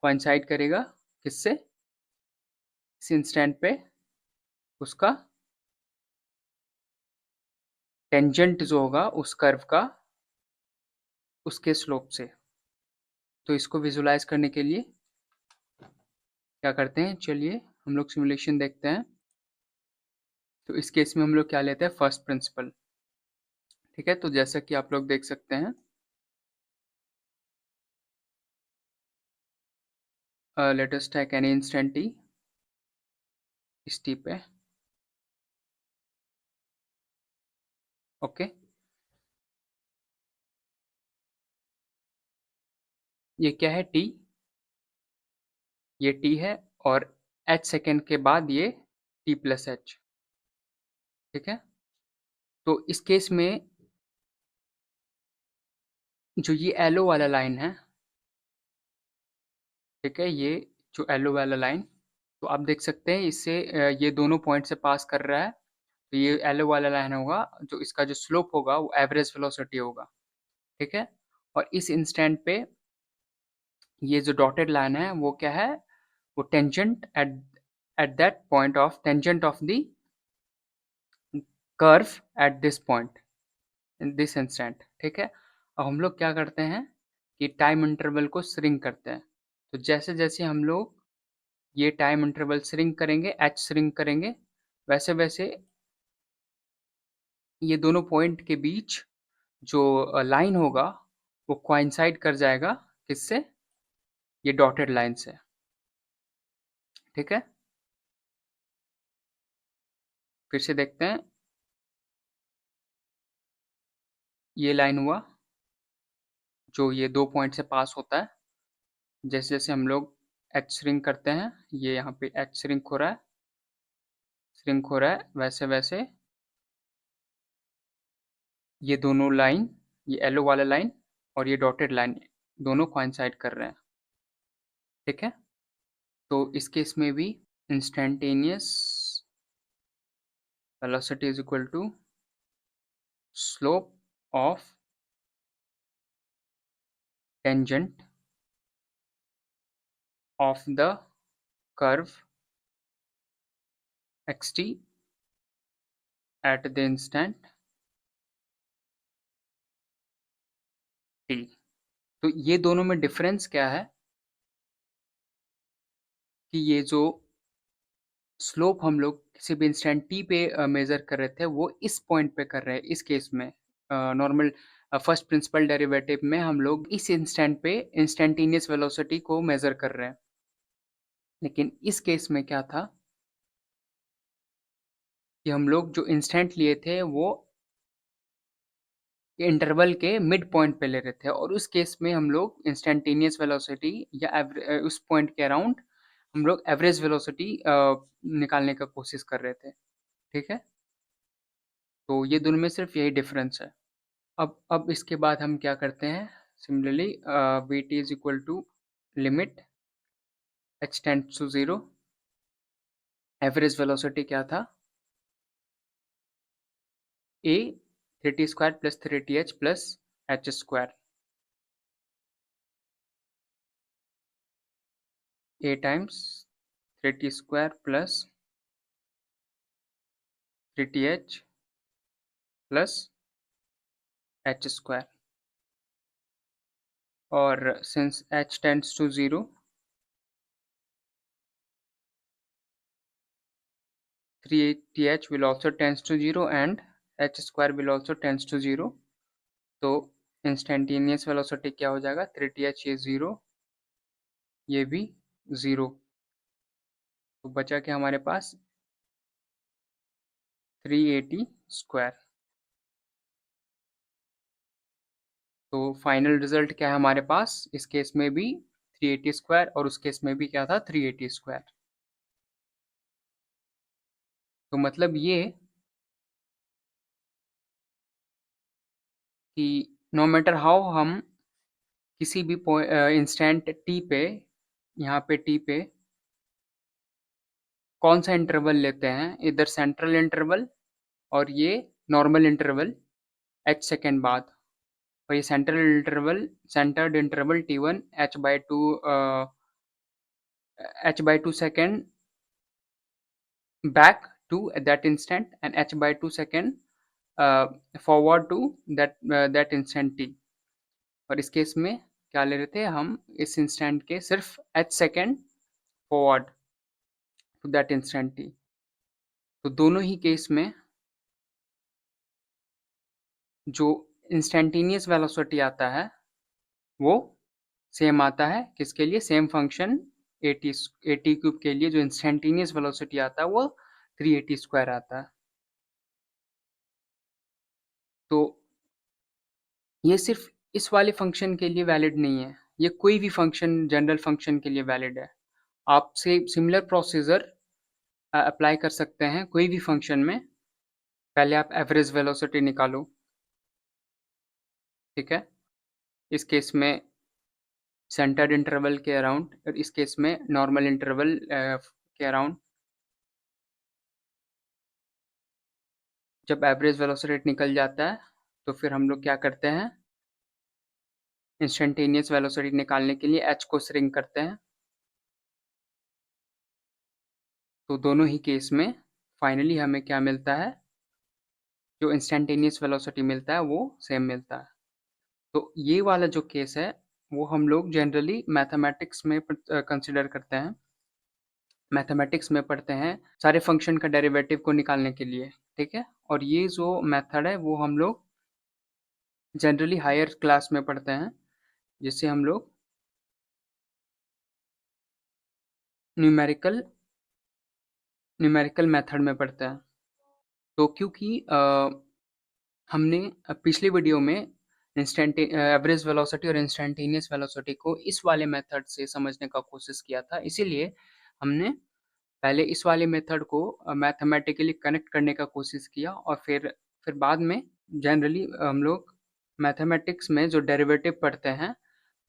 कोइंसाइड करेगा किससे, इस इंस्टेंट पे उसका टेंजेंट जो होगा उस कर्व का उसके स्लोप से। तो इसको विजुलाइज करने के लिए क्या करते हैं, चलिए हम लोग सिमुलेशन देखते हैं। तो इस केस में हम लोग क्या लेते हैं, फर्स्ट प्रिंसिपल, ठीक है। तो जैसा कि आप लोग देख सकते हैं, let us take any instant t, इस t पे, ओके। ये क्या है t, ये t है, और h सेकेंड के बाद ये t प्लस h, ठीक है। तो इस केस में जो ये एलो वाला लाइन है, ठीक है, ये जो एलो वाला लाइन, तो आप देख सकते हैं इससे ये दोनों पॉइंट से पास कर रहा है, तो ये एलो वाला लाइन होगा, जो इसका जो स्लोप होगा वो एवरेज वेलोसिटी होगा, ठीक है। और इस इंस्टेंट पे ये जो डॉटेड लाइन है वो क्या है, वो tangent at that point of tangent of the curve at this point in this instant, ठीक है। अब हम लोग क्या करते हैं कि टाइम इंटरवल को श्रिंक करते हैं। तो जैसे जैसे हम लोग ये टाइम इंटरवल श्रिंक करेंगे, एच श्रिंक करेंगे, वैसे वैसे ये दोनों पॉइंट के बीच जो लाइन होगा वो कोइंसाइड कर जाएगा किससे, ये डॉटेड लाइन से, ठीक है। फिर से देखते हैं, ये लाइन हुआ जो ये दो पॉइंट से पास होता है। जैसे जैसे हम लोग एच श्रिंक करते हैं, ये यहाँ पे एच श्रिंक हो रहा है, वैसे वैसे ये दोनों लाइन, ये येलो वाला लाइन और ये डॉटेड लाइन, दोनों कोइंसाइड कर रहे हैं, ठीक है। तो इस केस में भी instantaneous velocity is equal to slope of tangent of the curve xt at the instant t। तो ये दोनों में डिफरेंस क्या है कि ये जो स्लोप हम लोग किसी भी इंस्टेंट टी पे मेजर कर रहे थे वो इस पॉइंट पे कर रहे हैं इस केस में। नॉर्मल फर्स्ट प्रिंसिपल डेरिवेटिव में हम लोग इस इंस्टेंट पे इंस्टेंटेनियस वेलोसिटी को मेजर कर रहे हैं, लेकिन इस केस में क्या था कि हम लोग जो इंस्टेंट लिए थे वो इंटरवल के मिड पॉइंट पे ले रहे थे, और उस केस में हम लोग इंस्टेंटेनियस वेलोसिटी या उस पॉइंट के अराउंड हम लोग एवरेज वेलोसिटी निकालने का कोशिश कर रहे थे। ठीक है, तो ये दोनों में सिर्फ यही डिफरेंस है। अब इसके बाद हम क्या करते हैं, similarly v t is equal to limit h tends to 0, average velocity क्या था a 3t square plus 3th प्लस h square, a times 3t square plus 3th प्लस एच स्क्वायर, और since h tends to 0 3th will also tends to 0 and h square will also tends to 0। तो instantaneous velocity क्या हो जाएगा, 3th ये 0, ये भी 0, तो बचा क्या हमारे पास 380 स्क्वायर। तो फाइनल रिजल्ट क्या है हमारे पास, इस केस में भी 380 स्क्वायर और उस केस में भी क्या था 380 स्क्वायर। तो मतलब ये कि नो मैटर हाउ हम किसी भी इंस्टेंट टी पे, यहाँ पे टी पे कौन सा इंटरवल लेते हैं, इधर सेंट्रल इंटरवल और ये नॉर्मल इंटरवल h सेकेंड बाद, और ये centred interval t1 h/2 second back to that instant and h/2 second forward to that instant t। और इस केस में क्या ले रहे थे हम, इस इंस्टेंट के सिर्फ h second forward to that instant t। तो दोनों ही केस में जो इंस्टेंटेनियस वेलोसिटी आता है वो सेम आता है, किसके लिए, same function a t cube के लिए जो इंस्टेंटेनियस वेलोसिटी आता है वो 380 स्क्वायर आता है। तो ये सिर्फ इस वाले फंक्शन के लिए वैलिड नहीं है, ये कोई भी फंक्शन जनरल फंक्शन के लिए वैलिड है। आप से सिमिलर प्रोसीजर अप्लाई कर सकते हैं कोई भी फंक्शन में। पहले आप एवरेज वेलोसिटी निकालो, ठीक है, इस केस में सेंटर्ड इंटरवल के अराउंड और इस केस में नॉर्मल इंटरवल के अराउंड। जब एवरेज वेलोसिटी निकल जाता है तो फिर हम लोग क्या करते हैं, इंस्टेंटेनियस वेलोसिटी निकालने के लिए h को श्रिंक करते हैं। तो दोनों ही केस में फाइनली हमें क्या मिलता है, जो इंस्टेंटेनियस वेलोसिटी मिलता है वो सेम मिलता है। तो ये वाला जो केस है वो हम लोग जनरली मैथमेटिक्स में कंसिडर करते हैं, मैथमेटिक्स में पढ़ते हैं सारे फंक्शन का डेरिवेटिव को निकालने के लिए। ठीक है, और ये जो मेथड है वो हम लोग जनरली हायर क्लास में पढ़ते हैं, जिससे हम लोग न्यूमेरिकल मेथड में पढ़ते हैं। तो क्योंकि हमने पिछले वीडियो में एवरेज वेलोसिटी और इंस्टेंटेनियस वेलोसिटी को इस वाले मेथड से समझने का कोशिश किया था, इसीलिए हमने पहले इस वाले मेथड को मैथमेटिकली कनेक्ट करने का कोशिश किया, और फिर बाद में जनरली हम लोग मैथमेटिक्स में जो डेरिवेटिव पढ़ते हैं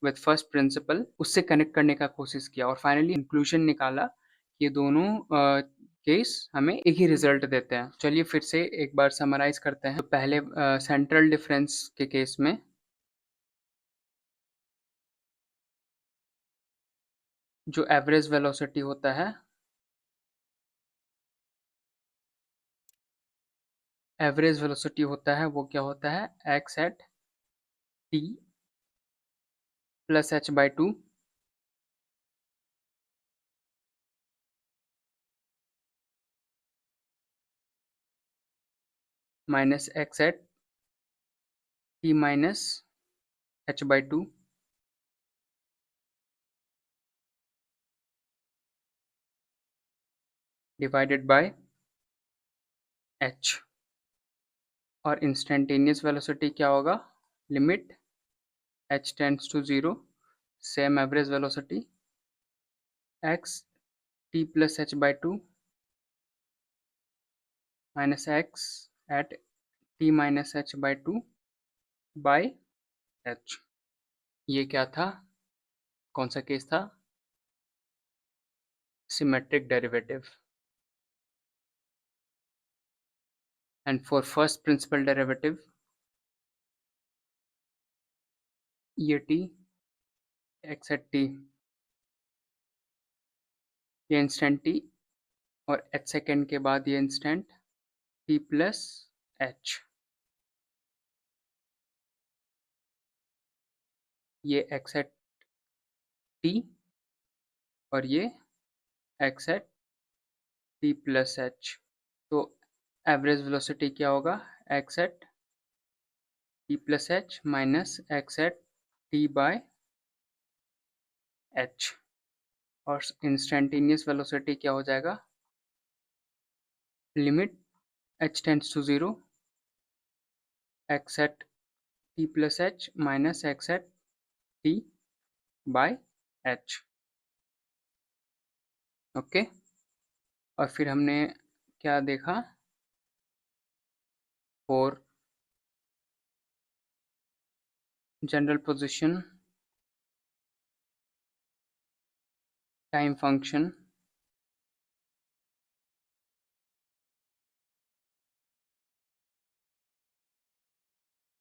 विद फर्स्ट प्रिंसिपल उससे कनेक्ट करने का कोशिश किया और फाइनली इंक्लूजन निकाला। ये दोनों केस हमें एक ही रिजल्ट देते हैं। चलिए फिर से एक बार समराइज करते हैं। तो पहले सेंट्रल डिफरेंस के केस में जो एवरेज वेलोसिटी होता है, एवरेज वेलोसिटी होता है वो क्या होता है, x at t plus h by two minus x at t minus h by two divided by h. और इंस्टेंटेनियस वेलोसिटी क्या होगा, limit h tends to 0, same average velocity x t plus h by two minus x at t minus h by two by h। ये क्या था, कौन सा case था, symmetric derivative. And for first principle derivative ये t x at t, ये instant t और h second के बाद ये इंस्टेंट t प्लस h, ये x एट t और ये x at t plus h। तो एवरेज वेलोसिटी क्या होगा, x at t plus h minus x at t by h। और इंस्टेंटेनियस वेलोसिटी क्या हो जाएगा, limit h tends to 0, x at t plus h minus x at t by h। Okay, और फिर हमने क्या देखा, for general position time function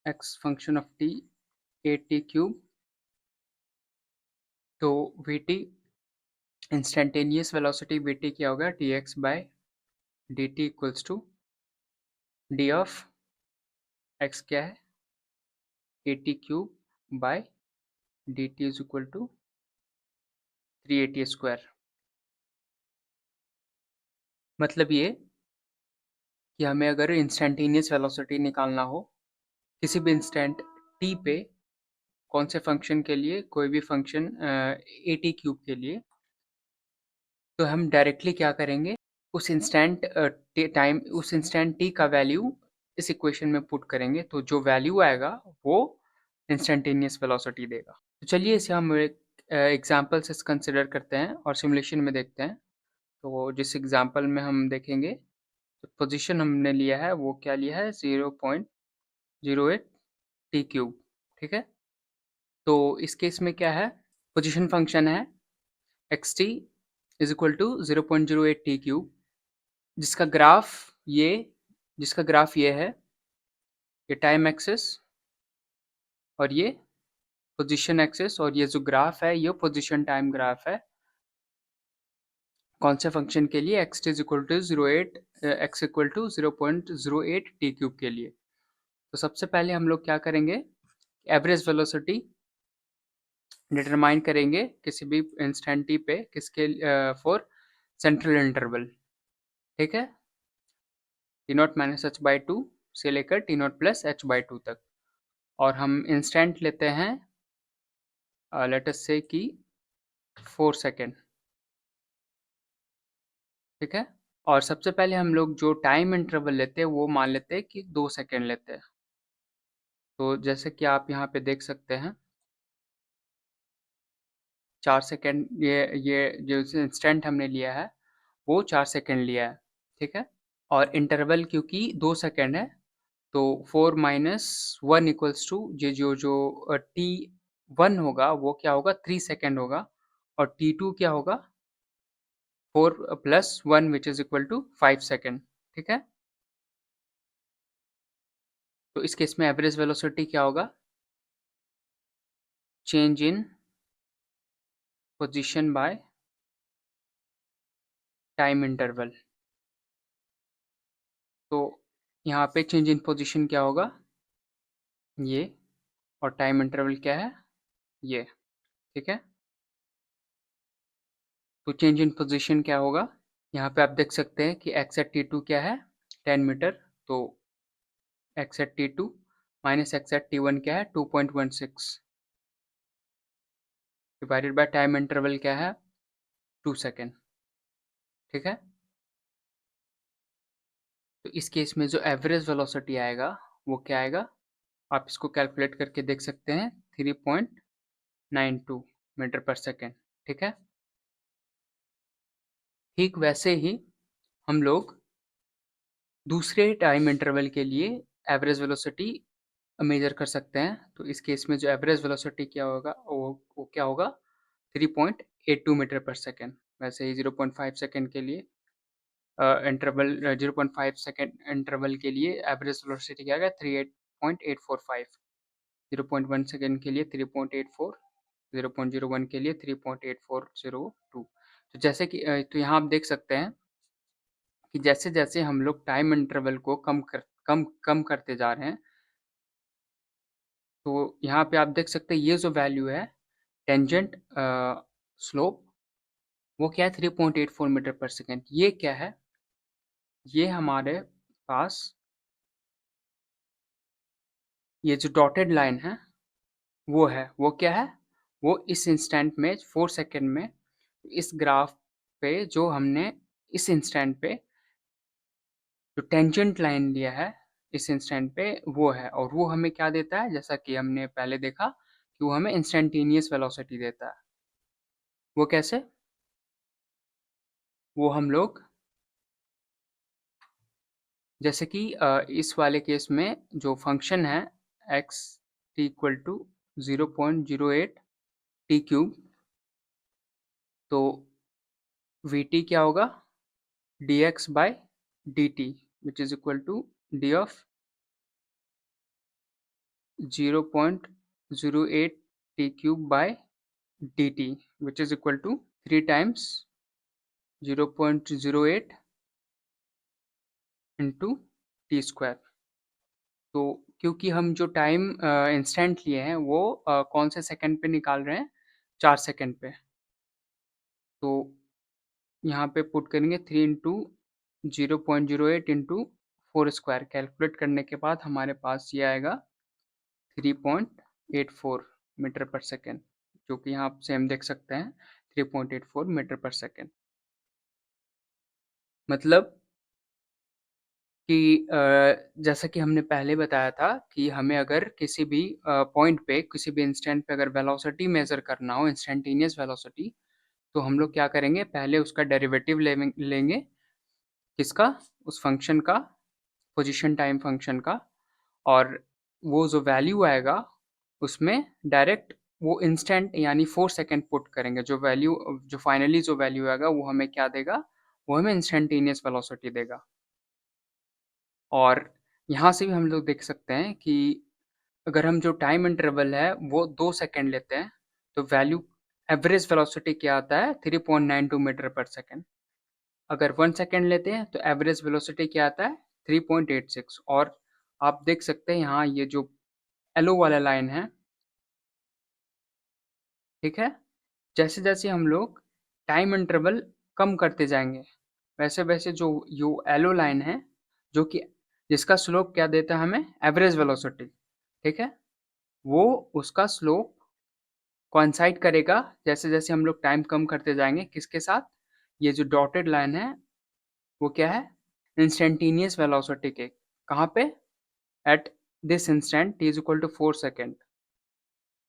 x function of t a t क्यूब, तो v t instantaneous velocity v t क्या होगा, d x by d t equals to d of x क्या है, a t cube by d t is equal to 380 square. मतलब ये कि हमें अगर इंस्टेंटेनियस वेलोसिटी निकालना हो किसी भी इंस्टेंट टी पे, कौन से फंक्शन के लिए, कोई भी फंक्शन ए टी क्यूब के लिए, तो हम डायरेक्टली क्या करेंगे, उस इंस्टेंट टाइम, उस इंस्टेंट टी का वैल्यू इस इक्वेशन में पुट करेंगे, तो जो वैल्यू आएगा वो इंस्टेंटेनियस वेलोसिटी देगा। तो चलिए इसे हम एग्जाम्पल से कंसिडर करते हैं और सिमुलेशन में देखते हैं। तो जिस एग्जाम्पल में हम देखेंगे, तो पोजीशन हमने लिया है वो क्या लिया है, 0.08 टी क्यूब, ठीक है। तो इस केस में क्या है, पोजीशन फंक्शन है x t is equal to 0.08 t cube, जिसका ग्राफ ये जिसका ग्राफ ये है, ये टाइम एक्सिस और ये पोजीशन एक्सिस, और ये जो ग्राफ है ये पोजीशन टाइम ग्राफ है। कौन से फंक्शन के लिए, x t is equal to 08 x equal to 0.08 t cube के लिए। तो सबसे पहले हम लोग क्या करेंगे, एवरेज वेलोसिटी डिटरमाइन करेंगे किसी भी इंस्टेंट टी पे, किसके फॉर सेंट्रल इंटरवल, ठीक है, T not minus h by to से लेकर T not plus h by to तक। और हम इंस्टेंट लेते हैं लेट अस से कि 4 सेकेंड, ठीक है। और सबसे पहले हम लोग जो टाइम इंटरवल लेते हैं वो मान लेते हैं कि 2 सेकेंड लेते हैं। तो जैसे कि आप यहाँ पे देख सकते हैं 4 सेकेंड, ये जो इंस्टेंट हमने लिया है वो 4 सेकेंड लिया है, ठीक है। और इंटरवल क्योंकि 2 सेकेंड है, तो 4 माइनस 1 इक्वल्स टू जो जो जो टी 1 होगा वो क्या होगा 3 सेकंड होगा और t2 क्या होगा 4 plus 1 which is equal to 5 second. ठीक है, तो इस केस में एवरेज वेलोसिटी क्या होगा, change in position by time interval. तो यहाँ पे चेंज इन पोजीशन क्या होगा, ये, और टाइम इंटरवल क्या है, ये। ठीक है, तो चेंज इन पोजीशन क्या होगा, यहाँ पे आप देख सकते हैं कि एक्स एट टी टू क्या है 10 मीटर, तो x at t two minus x at t one क्या है 2.16 डिवाइडेड बाय टाइम इंटरवल क्या है 2 सेकेंड। ठीक है, तो इस केस में जो एवरेज वेलोसिटी आएगा वो क्या आएगा, आप इसको कैलकुलेट करके देख सकते हैं 3.92 मीटर पर सेकेंड। ठीक है, ठीक वैसे ही हम लोग दूसरे टाइम इंटरवल के लिए एवरेज वेलोसिटी मेजर कर सकते हैं। तो इस केस में जो एवरेज वेलोसिटी क्या होगा वो क्या होगा 3.82 मीटर पर सेकेंड। वैसे ही 0.5 सेकेंड के लिए इंटरवल 0.5 सेकेंड इंटरवल के लिए एवरेज वेलोसिटी क्या आएगा 38.845, 0.1 सेकेंड के लिए 3.84, 0.01 के लिए 3.8402। तो जैसे कि तो यहाँ आप देख सकते हैं कि जैसे जैसे हम लोग टाइम इंटरवल को कम करते जा रहे हैं, तो यहाँ पे आप देख सकते हैं ये जो वैल्यू है टेंजेंट स्लोप वो क्या है 3.84 मीटर पर सेकेंड। ये क्या है, ये हमारे पास ये जो डॉटेड लाइन है वो क्या है, वो इस इंस्टेंट में 4 सेकेंड में इस ग्राफ पे जो हमने इस इंस्टेंट पे जो टेंजेंट लाइन लिया है इस इंस्टेंट पे वो है, और वो हमें क्या देता है, जैसा कि हमने पहले देखा कि वो हमें इंस्टेंटेनियस वेलोसिटी देता है। वो कैसे, वो हम लोग जैसे कि इस वाले केस में जो फंक्शन है x t equal to 0.08 t cube, तो वी टी क्या होगा d x by d t which is equal to d of 0.08 t cube by d t which is equal to 3 times 0.08 into t square. तो क्योंकि हम जो time instant लिए हैं वो कौन से सेकंड पे निकाल रहे हैं, 4 सेकंड पे, तो यहाँ पे पुट करेंगे 3 इंटू 0.08 इंटू 4 स्क्वायर, कैलकुलेट करने के बाद हमारे पास ये आएगा 3.84 मीटर पर सेकेंड, जो कि यहाँ आप सेम देख सकते हैं 3.84 मीटर पर सेकेंड। मतलब कि जैसा कि हमने पहले बताया था कि हमें अगर किसी भी पॉइंट पे किसी भी इंस्टेंट पे अगर वेलोसिटी मेजर करना हो इंस्टेंटेनियस वेलोसिटी, तो हम लोग क्या करेंगे, पहले उसका डेरिवेटिव लेंगे किसका, उस फंक्शन का, पोजीशन टाइम फंक्शन का, और वो जो वैल्यू आएगा उसमें डायरेक्ट वो इंस्टेंट यानी 4 सेकंड पुट करेंगे, जो वैल्यू जो फाइनली जो वैल्यू आएगा वो हमें क्या देगा, वो हमें इंस्टेंटेनियस वेलोसिटी देगा। और यहाँ से भी हम लोग देख सकते हैं कि अगर हम जो टाइम इंटरवल है वो 2 सेकंड लेते हैं, तो वैल्यू एवरेज वेलोसिटी क्या आता है 3.92 मीटर पर सेकंड। अगर 1 सेकंड लेते हैं तो एवरेज वेलोसिटी क्या आता है 3.86। और आप देख सकते हैं यहाँ ये जो येलो वाला लाइन है, ठीक है, जैसे जैसे हम लोग टाइम इंटरवल कम करते जाएंगे वैसे वैसे जो यो येलो लाइन है जो कि जिसका स्लोप क्या देता है हमें एवरेज वेलोसिटी, ठीक है, वो उसका स्लोप कोइंसाइड करेगा जैसे जैसे हम लोग टाइम कम करते जाएंगे किसके साथ, ये जो डॉटेड लाइन है वो क्या है इंस्टेंटेनियस वेलोसिटी के, कहाँ पे, at this instant t is equal to 4 second,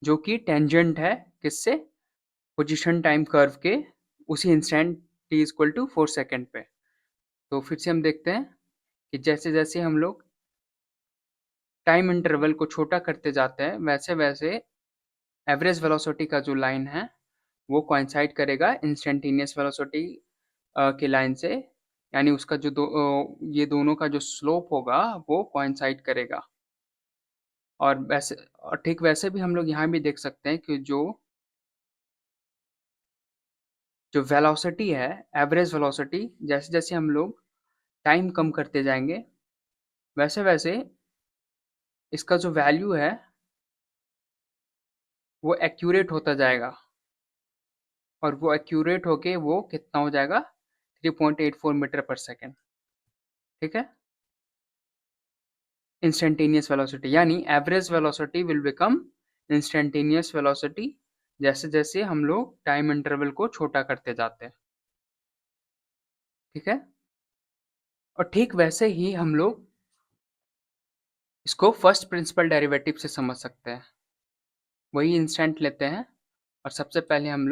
जो कि टेंजेंट है किससे, पोजीशन टाइम कर्व के उसी instant t is equal to 4 second पे। तो फिर से हम देखते हैं कि जैसे जैसे हम लोग टाइम इंटरवल को छोटा करते जाते हैं वैसे वैसे एवरेज वेलोसिटी का जो लाइन है वो कोइंसाइड करेगा इंस्टेंटेनियस वेलोसिटी की लाइन से, यानी उसका जो ये दोनों का जो स्लोप होगा वो कोइंसाइड करेगा। और ठीक वैसे भी हम लोग यहाँ भी देख सकते हैं कि जो वेलोसिटी है, एवरेज वेलोसिटी, जैसे-जैसे हम लोग टाइम कम करते जाएँगे, वैसे-वैसे इसका जो वैल्यू है, वो एक्यूरेट होता जाएगा और वो एक्यूरेट होके वो कितना हो जाएगा 3.84 मीटर पर सेकंड। ठीक है? इंस्टेंटेनियस वेलोसिटी यानी average velocity will become instantaneous velocity जैसे-जैसे हम लोग टाइम इंटरवल को छोटा करते जाते हैं। ठीक है? और ठीक वैसे ही हम लोग इसको फर्स्ट प्रिंसिपल डेरिवेटिव से समझ सकते हैं। वही इंस्टेंट लेते हैं और सबसे पहले हम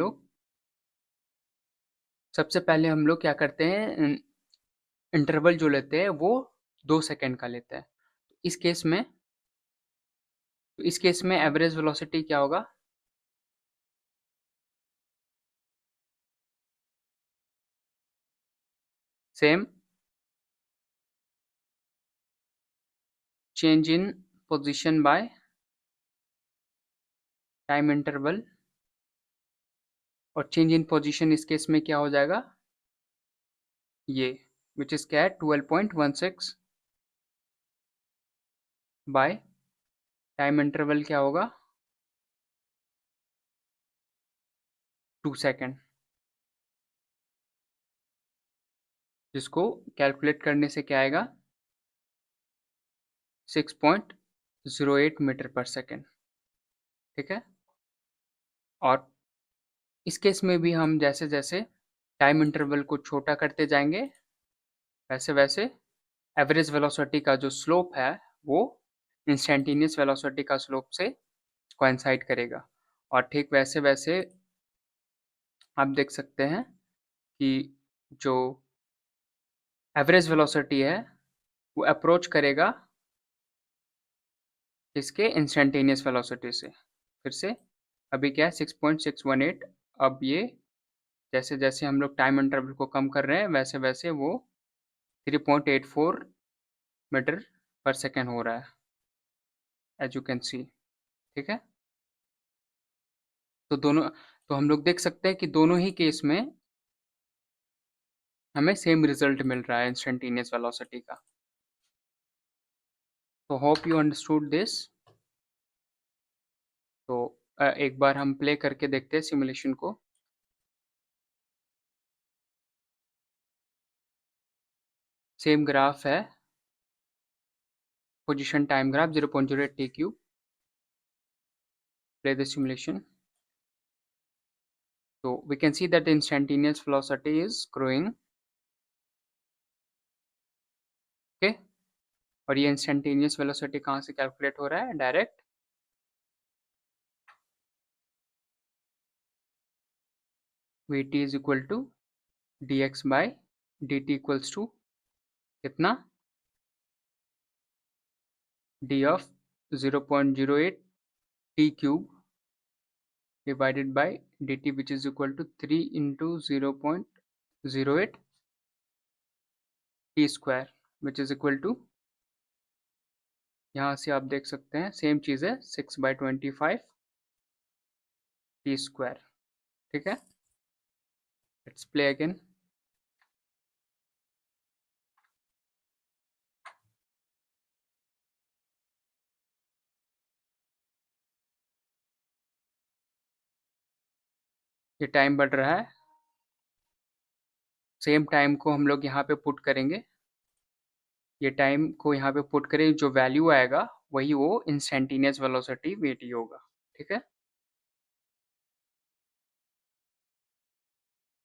लोग क्या करते हैं, इंटरवल जो लेते हैं वो 2 सेकंड का लेते हैं। इस केस में एवरेज वेलोसिटी क्या होगा? Same change in position by time interval, और चेंज इन पोजीशन इस केस में क्या हो जाएगा, ये विच इज क्या है 12.16 बाय टाइम इंटरवल क्या होगा 2 सेकंड, जिसको कैलकुलेट करने से क्या आएगा 6.08 मीटर पर सेकंड। ठीक है? और इस केस में भी हम जैसे जैसे टाइम इंटरवल को छोटा करते जाएंगे, वैसे वैसे एवरेज वेलोसिटी का जो स्लोप है वो इंस्टेंटेनियस वेलोसिटी का स्लोप से कोइंसाइड करेगा। और ठीक वैसे वैसे आप देख सकते हैं कि जो एवरेज वेलोसिटी है वो अप्रोच करेगा इसके इंस्टेंटेनियस वेलोसिटी से। फिर से अभी क्या है 6.618, अब ये जैसे जैसे हम लोग टाइम इंटरवल को कम कर रहे हैं वैसे वैसे वो 3.84 मीटर पर सेकेंड हो रहा है, एज यू कैन सी। ठीक है? तो हम लोग देख सकते हैं कि दोनों ही केस में हमें सेम रिजल्ट मिल रहा है इंस्टेंटेनियस वेलोसिटी का। तो होप यू अंडरस्टूड दिस। तो एक बार हम प्ले करके देखते हैं सिमुलेशन को। सेम ग्राफ है, position time graph 0.08 t cube. Play the simulation. So we can see that the instantaneous velocity is growing. Okay, और ये instantaneous velocity कहाँ से calculate हो रहा है? Direct vt is equal to dx by dt equals to कितना d of 0.08 t cube divided by dt, which is equal to 3 into 0.08 t square, which is equal to, यहाँ से आप देख सकते हैं सेम चीज़ है 6/25 t square. ठीक है? Let's play again. ये टाइम बढ़ रहा है, सेम टाइम को हम लोग यहाँ पे पुट करेंगे, ये टाइम को यहाँ पे पुट करें, जो वैल्यू आएगा वही वो इंस्टेंटेनियस वेलोसिटी वीटी होगा। ठीक है?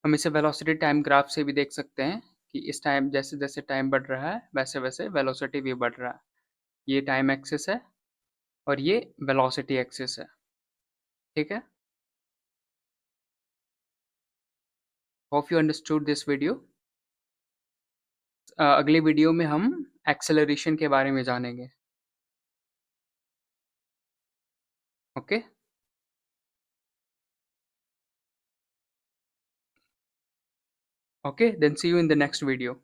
हम इसे वेलोसिटी टाइम ग्राफ से भी देख सकते हैं कि इस टाइम जैसे जैसे टाइम बढ़ रहा है वैसे वैसे वेलोसिटी भी बढ़ रहा है। ये टाइम एक्सिस है और ये वेलोसिटी एक्सिस है। ठीक है? Hope you understood this video. अगले वीडियो में हम एक्सेलरेशन के बारे में जानेंगे। Okay? Okay, then see you in the next video.